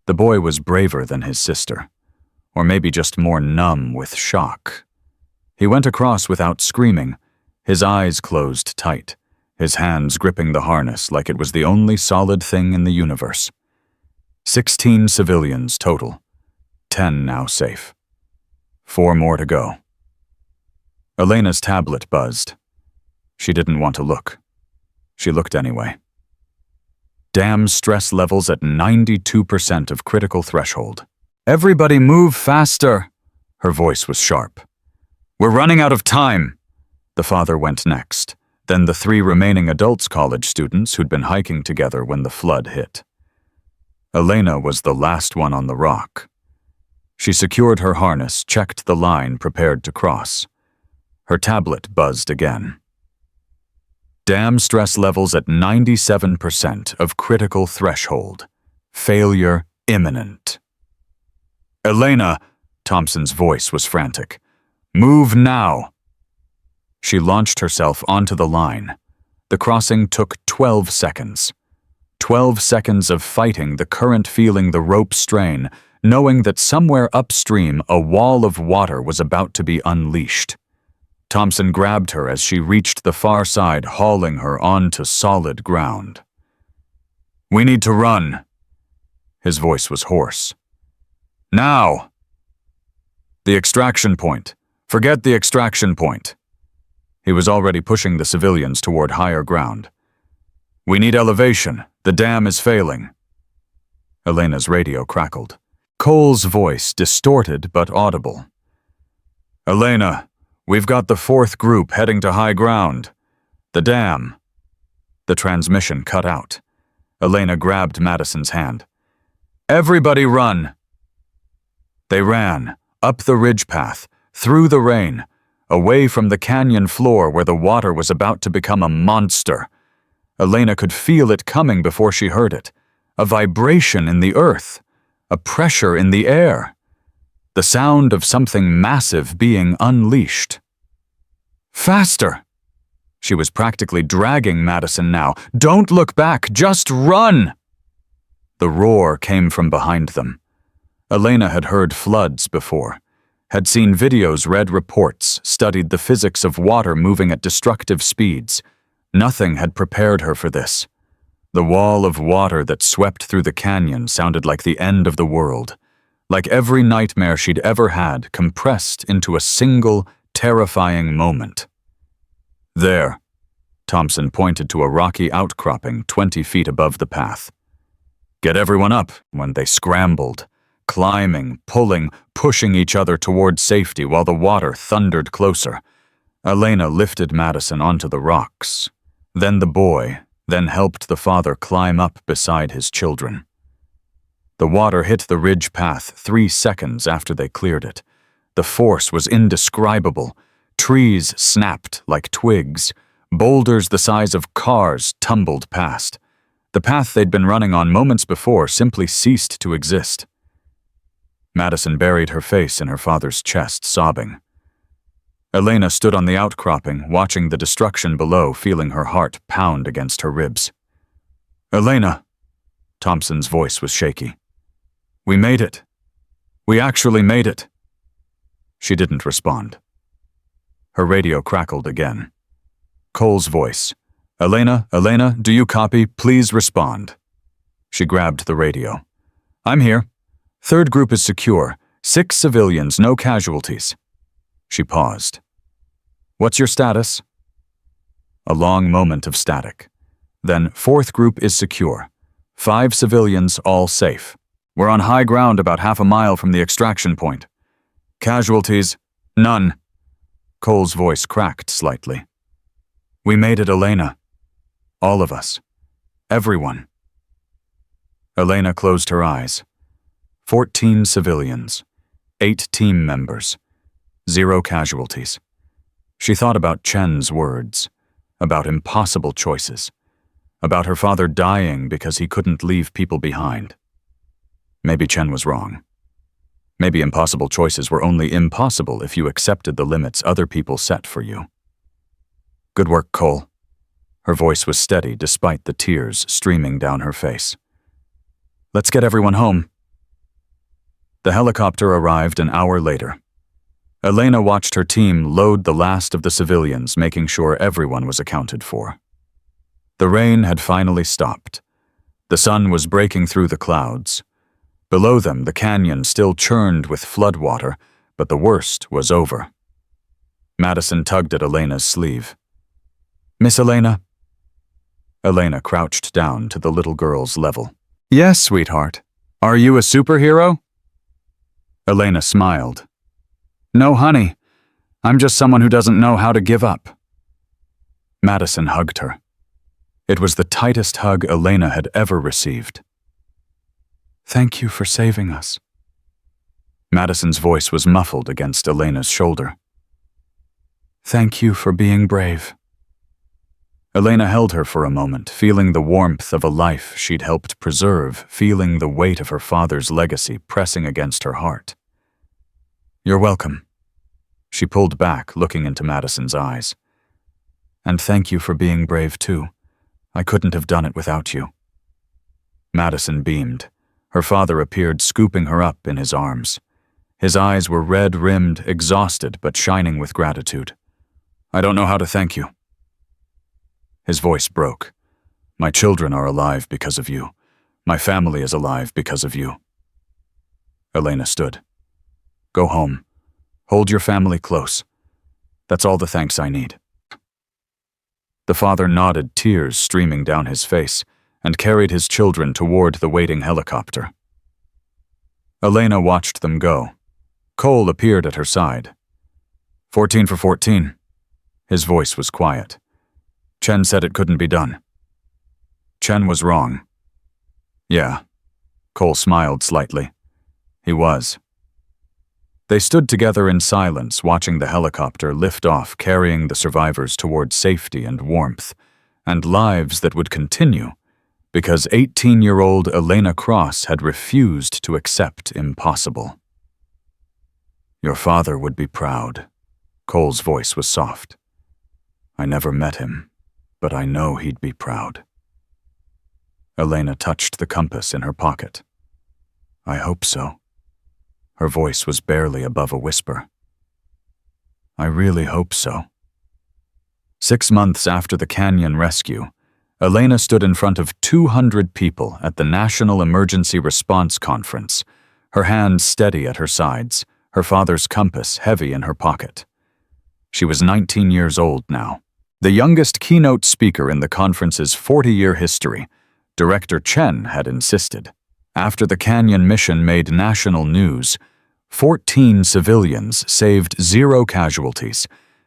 The boy was braver than his sister, or maybe just more numb with shock. He went across without screaming, his eyes closed tight, his hands gripping the harness like it was the only solid thing in the universe. 16 civilians total. 10 now safe. 4 more to go. Elena's tablet buzzed. She didn't want to look. She looked anyway. Damn stress levels at 92% of critical threshold. Everybody move faster! Her voice was sharp. We're running out of time! The father went next, then the 3 remaining adults college students who'd been hiking together when the flood hit. Elena was the last one on the rock. She secured her harness, checked the line, prepared to cross. Her tablet buzzed again. Dam stress levels at 97% of critical threshold. Failure imminent. Elena, Thompson's voice was frantic. Move now! She launched herself onto the line. The crossing took 12 seconds. 12 seconds of fighting the current, feeling the rope strain, knowing that somewhere upstream a wall of water was about to be unleashed. Thompson grabbed her as she reached the far side, hauling her onto solid ground. We need to run. His voice was hoarse. Now! The extraction point. Forget the extraction point. He was already pushing the civilians toward higher ground. We need elevation. The dam is failing. Elena's radio crackled. Cole's voice, distorted but audible. Elena, we've got the 4th group heading to high ground. The dam. The transmission cut out. Elena grabbed Madison's hand. Everybody run! They ran, up the ridge path, through the rain, away from the canyon floor where the water was about to become a monster. Elena could feel it coming before she heard it. A vibration in the earth, a pressure in the air. The sound of something massive being unleashed. Faster! She was practically dragging Madison now. Don't look back, just run! The roar came from behind them. Elena had heard floods before, had seen videos, read reports, studied the physics of water moving at destructive speeds. Nothing had prepared her for this. The wall of water that swept through the canyon sounded like the end of the world, like every nightmare she'd ever had compressed into a single, terrifying moment. There, Thompson pointed to a rocky outcropping 20 feet above the path. Get everyone up when they scrambled, climbing, pulling, pushing each other toward safety while the water thundered closer. Elena lifted Madison onto the rocks, then the boy, then helped the father climb up beside his children. The water hit the ridge path 3 seconds after they cleared it. The force was indescribable. Trees snapped like twigs. Boulders the size of cars tumbled past. The path they'd been running on moments before simply ceased to exist. Madison buried her face in her father's chest, sobbing. Elena stood on the outcropping, watching the destruction below, feeling her heart pound against her ribs. Elena, Thompson's voice was shaky. We made it. We actually made it. She didn't respond. Her radio crackled again. Cole's voice. Elena, do you copy? Please respond. She grabbed the radio. I'm here. 3rd group is secure. 6 civilians, no casualties. She paused. What's your status? A long moment of static. Then 4th group is secure. 5 civilians, all safe. We're on high ground about half a mile from the extraction point. Casualties? None. Cole's voice cracked slightly. We made it, Elena. All of us. Everyone. Elena closed her eyes. 14 civilians. 8 team members. 0 casualties. She thought about Chen's words, about impossible choices, about her father dying because he couldn't leave people behind. Maybe Chen was wrong. Maybe impossible choices were only impossible if you accepted the limits other people set for you. Good work, Cole. Her voice was steady despite the tears streaming down her face. Let's get everyone home. The helicopter arrived an hour later. Elena watched her team load the last of the civilians, making sure everyone was accounted for. The rain had finally stopped. The sun was breaking through the clouds. Below them, the canyon still churned with floodwater, but the worst was over. Madison tugged at Elena's sleeve. Miss Elena? Elena crouched down to the little girl's level. Yes, sweetheart. Are you a superhero? Elena smiled. No, honey. I'm just someone who doesn't know how to give up. Madison hugged her. It was the tightest hug Elena had ever received. Thank you for saving us. Madison's voice was muffled against Elena's shoulder. Thank you for being brave. Elena held her for a moment, feeling the warmth of a life she'd helped preserve, feeling the weight of her father's legacy pressing against her heart. You're welcome. She pulled back, looking into Madison's eyes. And thank you for being brave, too. I couldn't have done it without you. Madison beamed. Her father appeared, scooping her up in his arms. His eyes were red-rimmed, exhausted, but shining with gratitude. I don't know how to thank you. His voice broke. My children are alive because of you. My family is alive because of you. Elena stood. Go home. Hold your family close. That's all the thanks I need. The father nodded, tears streaming down his face, and carried his children toward the waiting helicopter. Elena watched them go. Cole appeared at her side. 14 for 14. His voice was quiet. Chen said it couldn't be done. Chen was wrong. Yeah. Cole smiled slightly. He was. They stood together in silence, watching the helicopter lift off, carrying the survivors toward safety and warmth, and lives that would continue, because 18-year-old Elena Cross had refused to accept impossible. Your father would be proud. Cole's voice was soft. I never met him, but I know he'd be proud. Elena touched the compass in her pocket. I hope so. Her voice was barely above a whisper. I really hope so. 6 months after the canyon rescue, Elena stood in front of 200 people at the National Emergency Response Conference, her hands steady at her sides, her father's compass heavy in her pocket. She was 19 years old now. The youngest keynote speaker in the conference's 40-year history, Director Chen had insisted. After the canyon mission made national news, 14 civilians saved 0 casualties,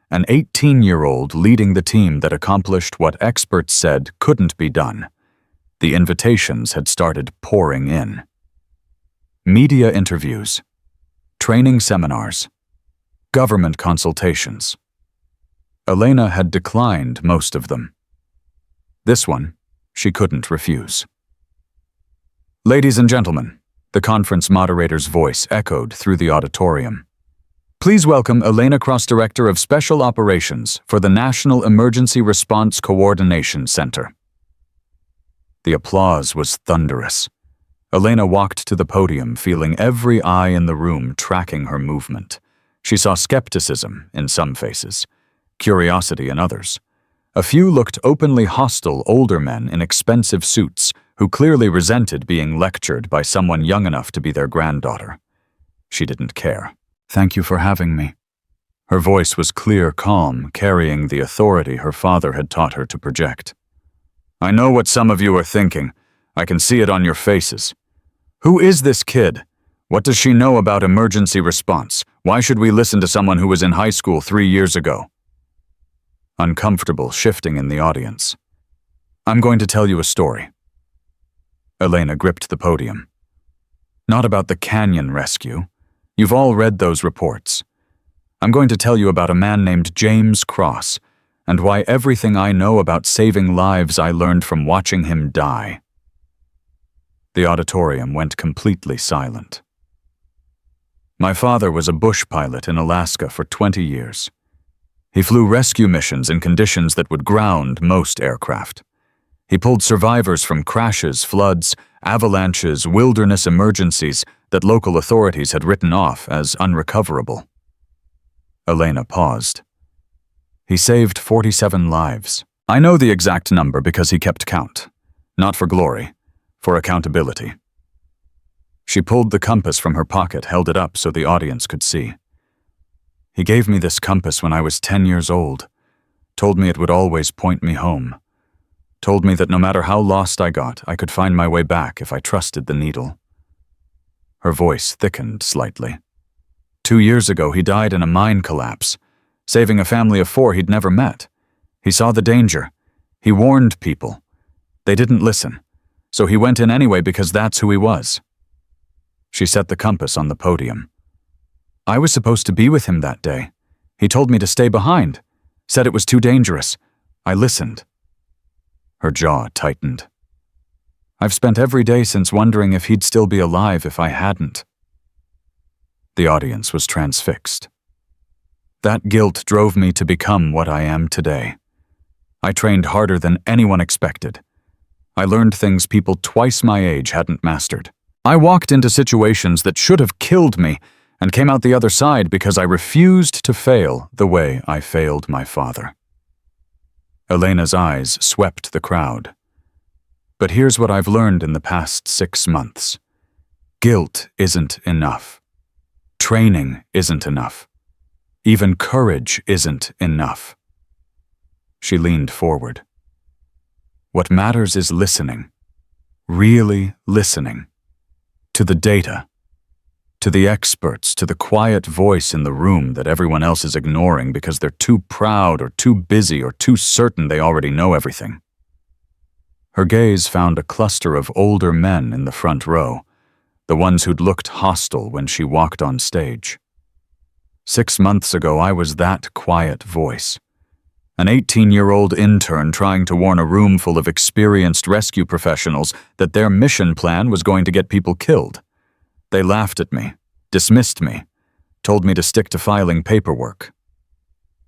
an 18-year-old leading the team that accomplished what experts said couldn't be done. The invitations had started pouring in. Media interviews, training seminars, government consultations. Elena had declined most of them. This one, she couldn't refuse. Ladies and gentlemen, the conference moderator's voice echoed through the auditorium. Please welcome Elena Cross, Director of Special Operations for the National Emergency Response Coordination Center. The applause was thunderous. Elena walked to the podium, feeling every eye in the room tracking her movement. She saw skepticism in some faces, curiosity in others. A few looked openly hostile older men in expensive suits who clearly resented being lectured by someone young enough to be their granddaughter. She didn't care. Thank you for having me. Her voice was clear, calm, carrying the authority her father had taught her to project. I know what some of you are thinking. I can see it on your faces. Who is this kid? What does she know about emergency response? Why should we listen to someone who was in high school 3 years ago? Uncomfortable shifting in the audience. I'm going to tell you a story. Elena gripped the podium. Not about the canyon rescue. You've all read those reports. I'm going to tell you about a man named James Cross, and why everything I know about saving lives I learned from watching him die. The auditorium went completely silent. My father was a bush pilot in Alaska for 20 years. He flew rescue missions in conditions that would ground most aircraft. He pulled survivors from crashes, floods, avalanches, wilderness emergencies that local authorities had written off as unrecoverable. Elena paused. He saved 47 lives. I know the exact number because he kept count. Not for glory, for accountability. She pulled the compass from her pocket, held it up so the audience could see. He gave me this compass when I was 10 years old, told me it would always point me home, told me that no matter how lost I got, I could find my way back if I trusted the needle. Her voice thickened slightly. 2 years ago, he died in a mine collapse, saving a family of 4 he'd never met. He saw the danger. He warned people. They didn't listen, so he went in anyway because that's who he was. She set the compass on the podium. I was supposed to be with him that day. He told me to stay behind, said it was too dangerous. I listened. Her jaw tightened. I've spent every day since wondering if he'd still be alive if I hadn't. The audience was transfixed. That guilt drove me to become what I am today. I trained harder than anyone expected. I learned things people twice my age hadn't mastered. I walked into situations that should have killed me and came out the other side because I refused to fail the way I failed my father. Elena's eyes swept the crowd. But here's what I've learned in the past 6 months. Guilt isn't enough. Training isn't enough. Even courage isn't enough. She leaned forward. What matters is listening. Really listening. To the data. To the experts, to the quiet voice in the room that everyone else is ignoring because they're too proud or too busy or too certain they already know everything. Her gaze found a cluster of older men in the front row, the ones who'd looked hostile when she walked on stage. 6 months ago, I was that quiet voice. An 18-year-old intern trying to warn a room full of experienced rescue professionals that their mission plan was going to get people killed. They laughed at me, dismissed me, told me to stick to filing paperwork.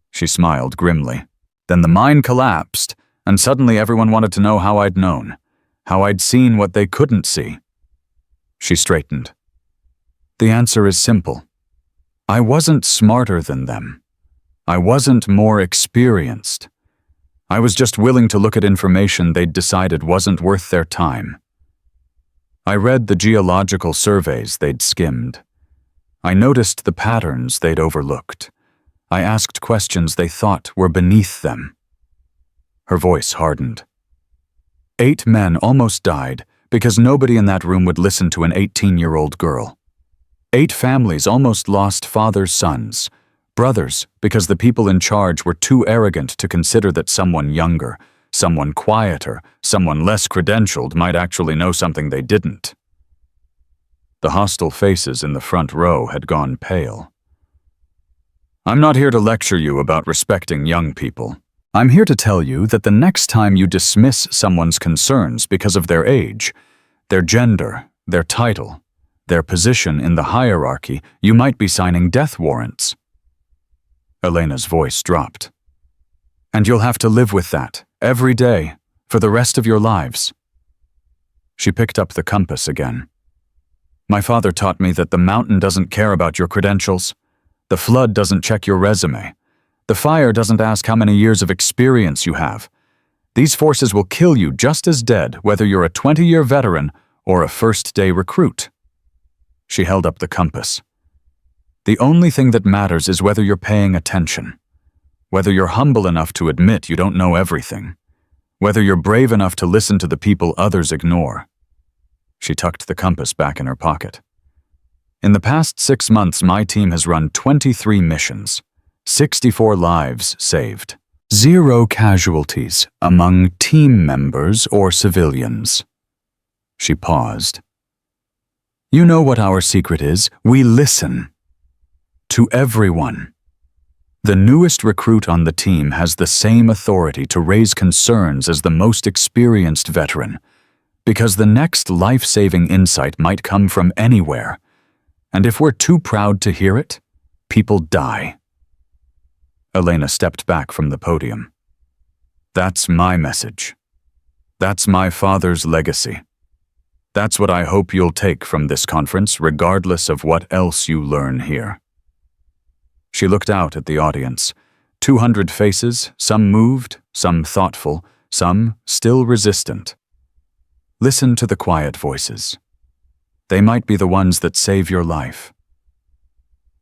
She smiled grimly. Then the mine collapsed, and suddenly everyone wanted to know how I'd known, how I'd seen what they couldn't see. She straightened. The answer is simple. I wasn't smarter than them. I wasn't more experienced. I was just willing to look at information they'd decided wasn't worth their time. I read the geological surveys they'd skimmed. I noticed the patterns they'd overlooked. I asked questions they thought were beneath them. Her voice hardened. 8 men almost died because nobody in that room would listen to an 18-year-old girl. 8 families almost lost father's sons, brothers because the people in charge were too arrogant to consider that someone younger, someone quieter, someone less credentialed might actually know something they didn't. The hostile faces in the front row had gone pale. I'm not here to lecture you about respecting young people. I'm here to tell you that the next time you dismiss someone's concerns because of their age, their gender, their title, their position in the hierarchy, you might be signing death warrants. Elena's voice dropped. And you'll have to live with that, every day, for the rest of your lives. She picked up the compass again. My father taught me that the mountain doesn't care about your credentials. The flood doesn't check your resume. The fire doesn't ask how many years of experience you have. These forces will kill you just as dead, whether you're a 20-year veteran or a first-day recruit. She held up the compass. The only thing that matters is whether you're paying attention, whether you're humble enough to admit you don't know everything, whether you're brave enough to listen to the people others ignore. She tucked the compass back in her pocket. In the past 6 months, my team has run 23 missions, 64 lives saved, 0 casualties among team members or civilians. She paused. You know what our secret is? We listen. To everyone. The newest recruit on the team has the same authority to raise concerns as the most experienced veteran, because the next life-saving insight might come from anywhere, and if we're too proud to hear it, people die. Elena stepped back from the podium. That's my message. That's my father's legacy. That's what I hope you'll take from this conference, regardless of what else you learn here. She looked out at the audience. 200 faces, some moved, some thoughtful, some still resistant. Listen to the quiet voices. They might be the ones that save your life.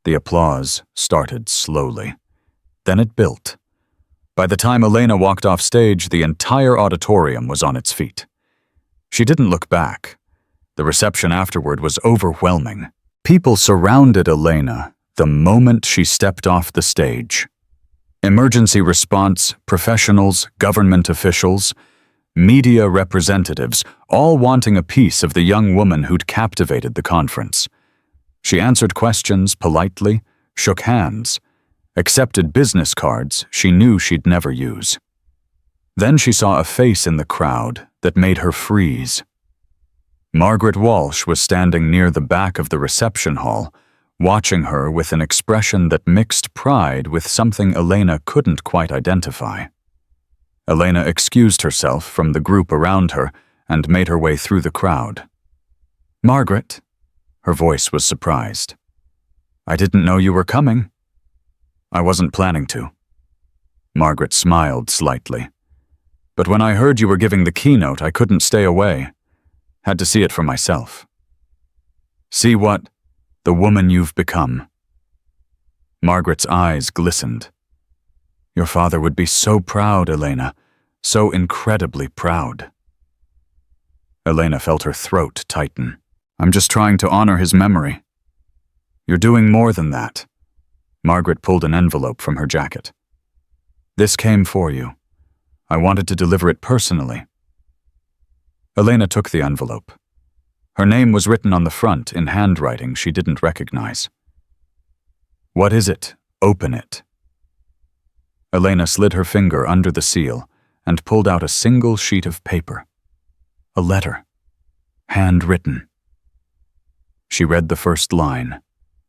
The applause started slowly. Then it built. By the time Elena walked off stage, the entire auditorium was on its feet. She didn't look back. The reception afterward was overwhelming. People surrounded Elena, the moment she stepped off the stage. Emergency response, professionals, government officials, media representatives, all wanting a piece of the young woman who'd captivated the conference. She answered questions politely, shook hands, accepted business cards she knew she'd never use. Then she saw a face in the crowd that made her freeze. Margaret Walsh was standing near the back of the reception hall, watching her with an expression that mixed pride with something Elena couldn't quite identify. Elena excused herself from the group around her and made her way through the crowd. "Margaret," her voice was surprised. "I didn't know you were coming." "I wasn't planning to." Margaret smiled slightly. "But when I heard you were giving the keynote, I couldn't stay away. Had to see it for myself." "See what? The woman you've become." Margaret's eyes glistened. "Your father would be so proud, Elena, so incredibly proud." Elena felt her throat tighten. "I'm just trying to honor his memory." "You're doing more than that." Margaret pulled an envelope from her jacket. "This came for you. I wanted to deliver it personally." Elena took the envelope. Her name was written on the front in handwriting she didn't recognize. "What is it? Open it." Elena slid her finger under the seal and pulled out a single sheet of paper. A letter. Handwritten. She read the first line,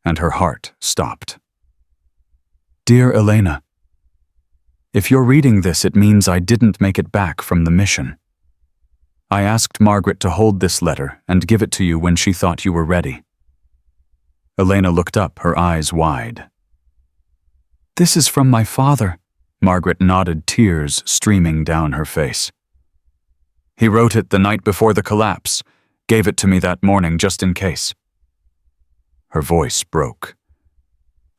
and her heart stopped. "Dear Elena, if you're reading this, it means I didn't make it back from the mission. I asked Margaret to hold this letter and give it to you when she thought you were ready." Elena looked up, her eyes wide. "This is from my father," Margaret nodded, tears streaming down her face. "He wrote it the night before the collapse, gave it to me that morning just in case." Her voice broke.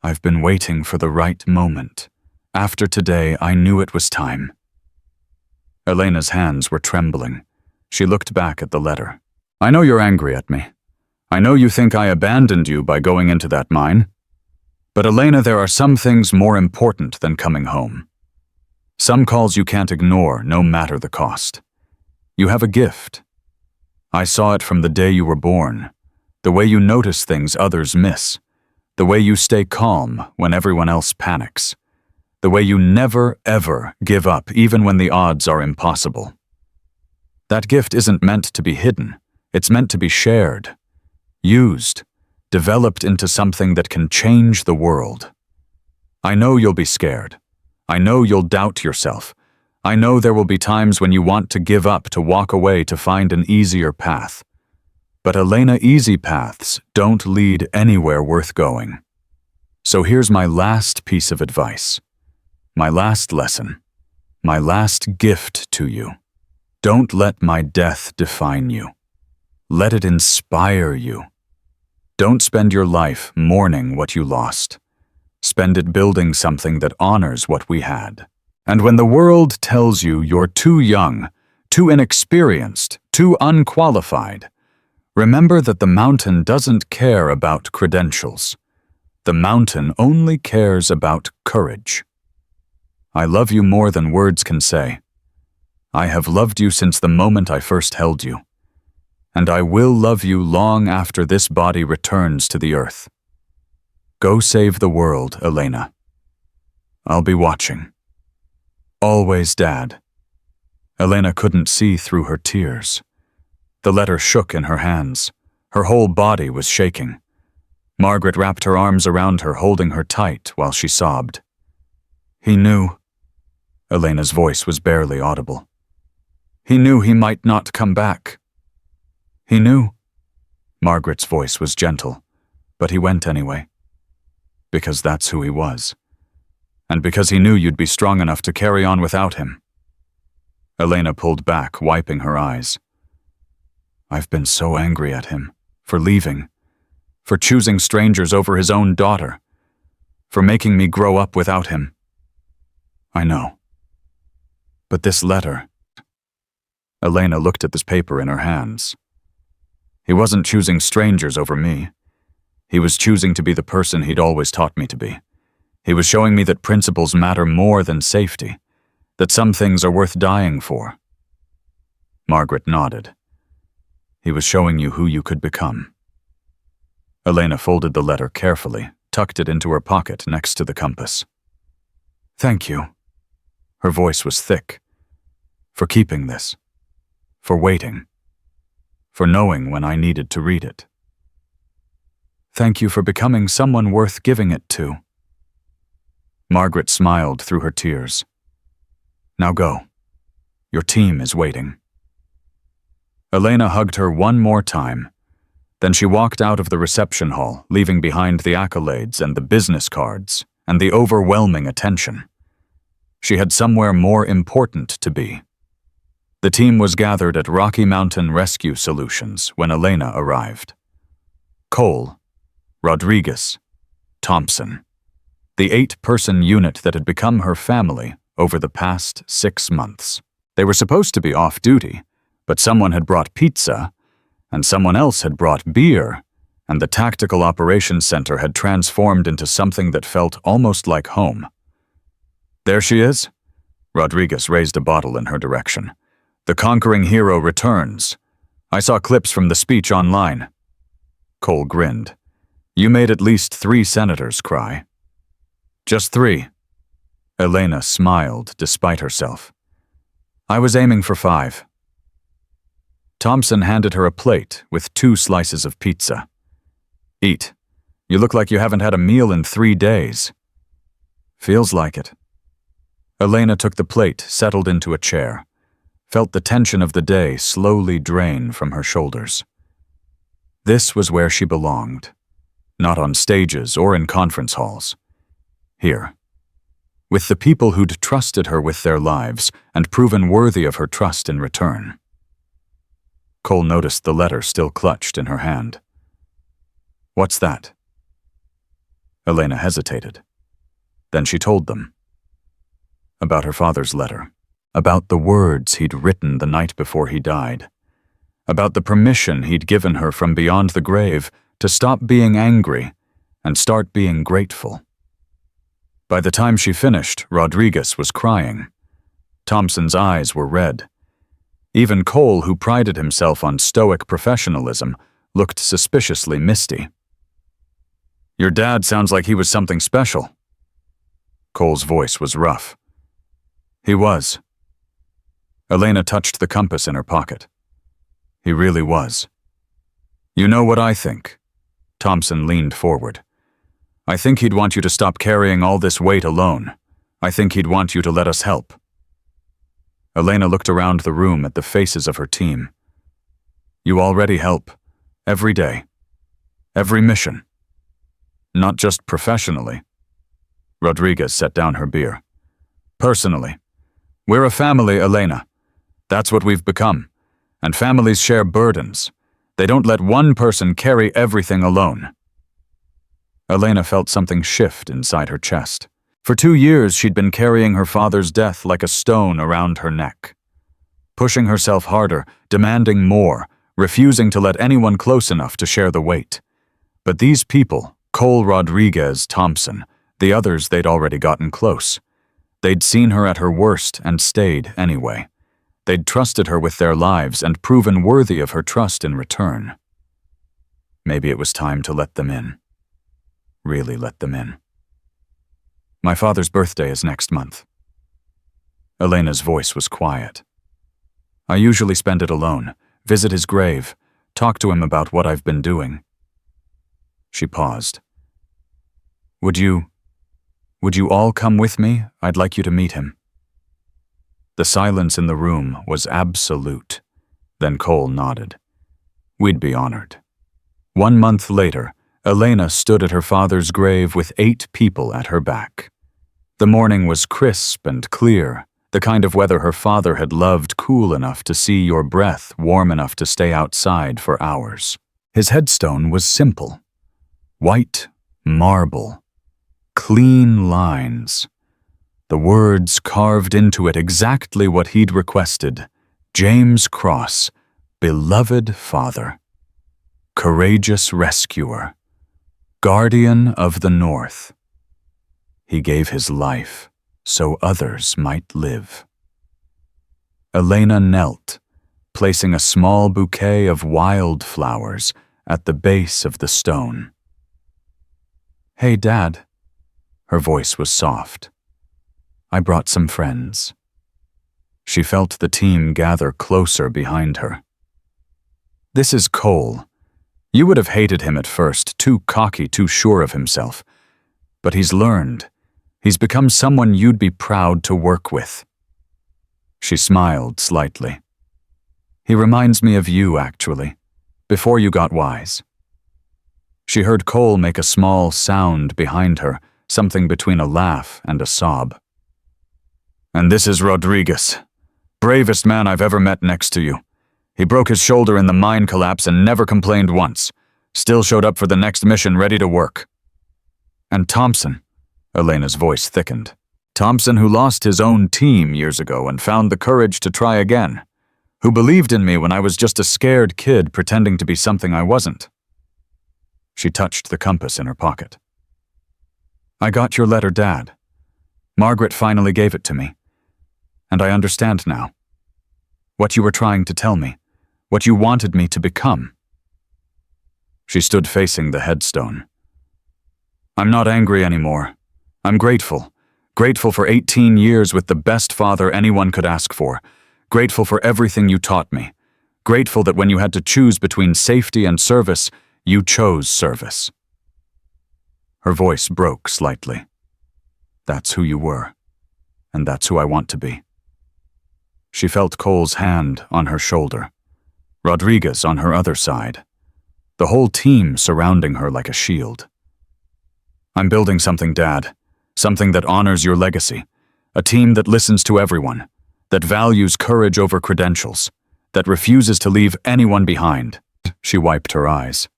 "I've been waiting for the right moment. After today, I knew it was time." Elena's hands were trembling. She looked back at the letter. "I know you're angry at me. I know you think I abandoned you by going into that mine. But Elena, there are some things more important than coming home. Some calls you can't ignore, no matter the cost. You have a gift. I saw it from the day you were born. The way you notice things others miss. The way you stay calm when everyone else panics. The way you never, ever give up even when the odds are impossible. That gift isn't meant to be hidden. It's meant to be shared, used, developed into something that can change the world. I know you'll be scared. I know you'll doubt yourself. I know there will be times when you want to give up, to walk away, to find an easier path. But Elena, easy paths don't lead anywhere worth going. So here's my last piece of advice. My last lesson. My last gift to you. Don't let my death define you. Let it inspire you. Don't spend your life mourning what you lost. Spend it building something that honors what we had. And when the world tells you you're too young, too inexperienced, too unqualified, remember that the mountain doesn't care about credentials. The mountain only cares about courage. I love you more than words can say. I have loved you since the moment I first held you. And I will love you long after this body returns to the earth. Go save the world, Elena. I'll be watching. Always, Dad. Elena couldn't see through her tears. The letter shook in her hands. Her whole body was shaking. Margaret wrapped her arms around her, holding her tight while she sobbed. He knew. Elena's voice was barely audible. He knew he might not come back. He knew. Margaret's voice was gentle, but he went anyway. Because that's who he was. And because he knew you'd be strong enough to carry on without him. Elena pulled back, wiping her eyes. I've been so angry at him, for leaving, for choosing strangers over his own daughter, for making me grow up without him. I know. But this letter... Elena looked at this paper in her hands. He wasn't choosing strangers over me. He was choosing to be the person he'd always taught me to be. He was showing me that principles matter more than safety, that some things are worth dying for. Margaret nodded. He was showing you who you could become. Elena folded the letter carefully, tucked it into her pocket next to the compass. Thank you. Her voice was thick. For keeping this. For waiting. For knowing when I needed to read it. Thank you for becoming someone worth giving it to. Margaret smiled through her tears. Now go. Your team is waiting. Elena hugged her one more time. Then she walked out of the reception hall, leaving behind the accolades and the business cards and the overwhelming attention. She had somewhere more important to be. The team was gathered at Rocky Mountain Rescue Solutions when Elena arrived. Cole, Rodriguez, Thompson. The 8-person unit that had become her family over the past 6 months. They were supposed to be off duty, but someone had brought pizza, and someone else had brought beer, and the Tactical Operations Center had transformed into something that felt almost like home. There she is. Rodriguez raised a bottle in her direction. The conquering hero returns. I saw clips from the speech online. Cole grinned. You made at least 3 senators cry. Just 3. Elena smiled despite herself. I was aiming for 5. Thompson handed her a plate with 2 slices of pizza. Eat. You look like you haven't had a meal in 3 days. Feels like it. Elena took the plate, settled into a chair, felt the tension of the day slowly drain from her shoulders. This was where she belonged, not on stages or in conference halls. Here, with the people who'd trusted her with their lives and proven worthy of her trust in return. Cole noticed the letter still clutched in her hand. What's that? Elena hesitated. Then she told them. About her father's letter. About the words he'd written the night before he died. About the permission he'd given her from beyond the grave to stop being angry and start being grateful. By the time she finished, Rodriguez was crying. Thompson's eyes were red. Even Cole, who prided himself on stoic professionalism, looked suspiciously misty. Your dad sounds like he was something special. Cole's voice was rough. He was. Elena touched the compass in her pocket. He really was. You know what I think? Thompson leaned forward. I think he'd want you to stop carrying all this weight alone. I think he'd want you to let us help. Elena looked around the room at the faces of her team. You already help. Every day. Every mission. Not just professionally. Rodriguez set down her beer. Personally. We're a family, Elena. That's what we've become. And families share burdens. They don't let one person carry everything alone. Elena felt something shift inside her chest. For 2 years, she'd been carrying her father's death like a stone around her neck. Pushing herself harder, demanding more, refusing to let anyone close enough to share the weight. But these people, Cole, Rodriguez, Thompson, the others they'd already gotten close. They'd seen her at her worst and stayed anyway. They'd trusted her with their lives and proven worthy of her trust in return. Maybe it was time to let them in. Really let them in. My father's birthday is next month. Elena's voice was quiet. I usually spend it alone, visit his grave, talk to him about what I've been doing. She paused. Would you all come with me? I'd like you to meet him. The silence in the room was absolute. Then Cole nodded. We'd be honored. 1 month later, Elena stood at her father's grave with 8 people at her back. The morning was crisp and clear, the kind of weather her father had loved, cool enough to see your breath, warm enough to stay outside for hours. His headstone was simple. White marble. Clean lines. The words carved into it exactly what he'd requested. James Cross, beloved father. Courageous rescuer. Guardian of the North. He gave his life so others might live. Elena knelt, placing a small bouquet of wildflowers at the base of the stone. "Hey, Dad." Her voice was soft. "I brought some friends." She felt the team gather closer behind her. "This is Cole. You would have hated him at first, too cocky, too sure of himself. But he's learned. He's become someone you'd be proud to work with." She smiled slightly. "He reminds me of you, actually, before you got wise." She heard Cole make a small sound behind her, something between a laugh and a sob. "And this is Rodriguez, bravest man I've ever met next to you. He broke his shoulder in the mine collapse and never complained once. Still showed up for the next mission ready to work." "And Thompson," Elena's voice thickened. "Thompson, who lost his own team years ago and found the courage to try again. Who believed in me when I was just a scared kid pretending to be something I wasn't." She touched the compass in her pocket. "I got your letter, Dad. Margaret finally gave it to me. And I understand now. What you were trying to tell me. What you wanted me to become." She stood facing the headstone. "I'm not angry anymore. I'm grateful. Grateful for 18 years with the best father anyone could ask for. Grateful for everything you taught me. Grateful that when you had to choose between safety and service, you chose service." Her voice broke slightly. "That's who you were, and that's who I want to be." She felt Cole's hand on her shoulder, Rodriguez on her other side, the whole team surrounding her like a shield. "I'm building something, Dad, something that honors your legacy, a team that listens to everyone, that values courage over credentials, that refuses to leave anyone behind." She wiped her eyes.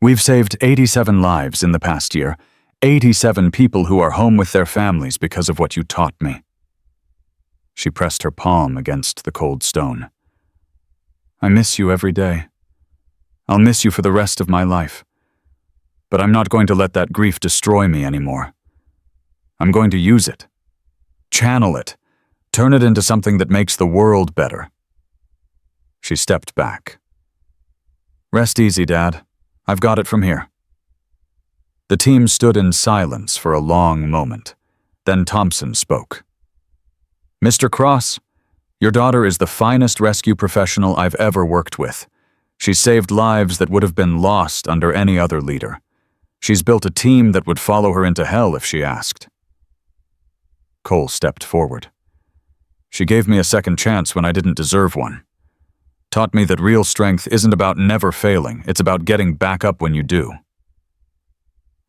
"We've saved 87 lives in the past year, 87 people who are home with their families because of what you taught me." She pressed her palm against the cold stone. "I miss you every day. I'll miss you for the rest of my life. But I'm not going to let that grief destroy me anymore. I'm going to use it, channel it, turn it into something that makes the world better." She stepped back. "Rest easy, Dad. I've got it from here." The team stood in silence for a long moment. Then Thompson spoke. "Mr. Cross, your daughter is the finest rescue professional I've ever worked with. She's saved lives that would have been lost under any other leader. She's built a team that would follow her into hell if she asked." Cole stepped forward. "She gave me a second chance when I didn't deserve one. Taught me that real strength isn't about never failing, it's about getting back up when you do."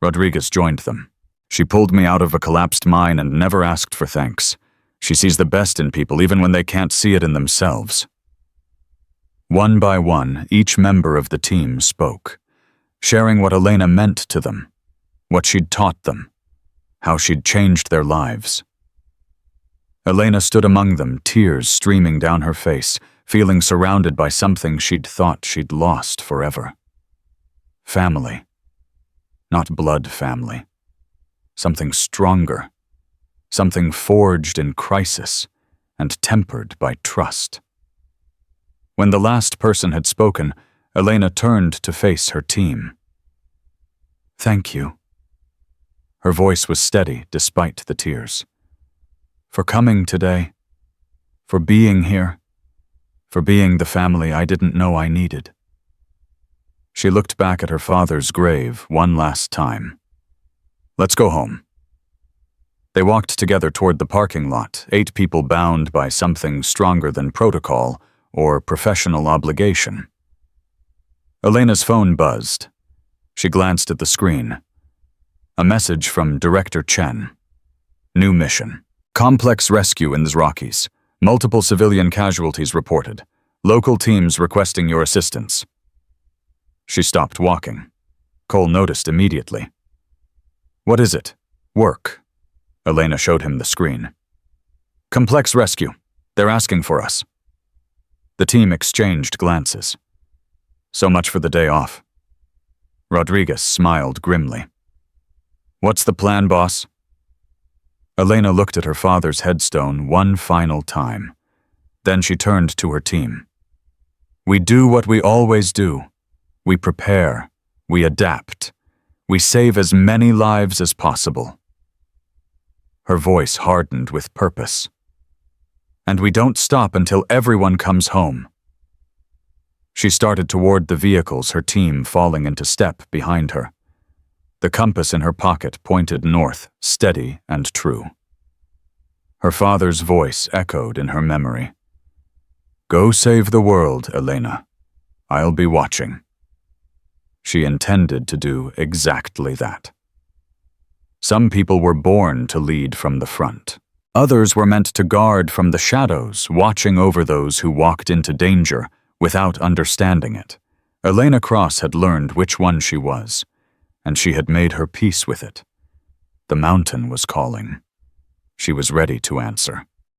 Rodriguez joined them. "She pulled me out of a collapsed mine and never asked for thanks. She sees the best in people even when they can't see it in themselves." One by one, each member of the team spoke, sharing what Elena meant to them, what she'd taught them, how she'd changed their lives. Elena stood among them, tears streaming down her face, feeling surrounded by something she'd thought she'd lost forever. Family. Not blood family. Something stronger. Something forged in crisis and tempered by trust. When the last person had spoken, Elena turned to face her team. "Thank you." Her voice was steady despite the tears. "For coming today, for being here, for being the family I didn't know I needed." She looked back at her father's grave one last time. "Let's go home." They walked together toward the parking lot, 8 people bound by something stronger than protocol or professional obligation. Elena's phone buzzed. She glanced at the screen. A message from Director Chen. "New mission. Complex rescue in the Rockies. Multiple civilian casualties reported. Local teams requesting your assistance." She stopped walking. Cole noticed immediately. "What is it?" "Work." Elena showed him the screen. "Complex rescue. They're asking for us." The team exchanged glances. So much for the day off. Rodriguez smiled grimly. What's the plan, boss? Elena looked at her father's headstone one final time. Then she turned to her team. We do what we always do. We prepare. We adapt. We save as many lives as possible. Her voice hardened with purpose. And we don't stop until everyone comes home. She started toward the vehicles, her team falling into step behind her. The compass in her pocket pointed north, steady and true. Her father's voice echoed in her memory. Go save the world, Elena. I'll be watching. She intended to do exactly that. Some people were born to lead from the front. Others were meant to guard from the shadows, watching over those who walked into danger without understanding it. Elena Cross had learned which one she was, and she had made her peace with it. The mountain was calling. She was ready to answer.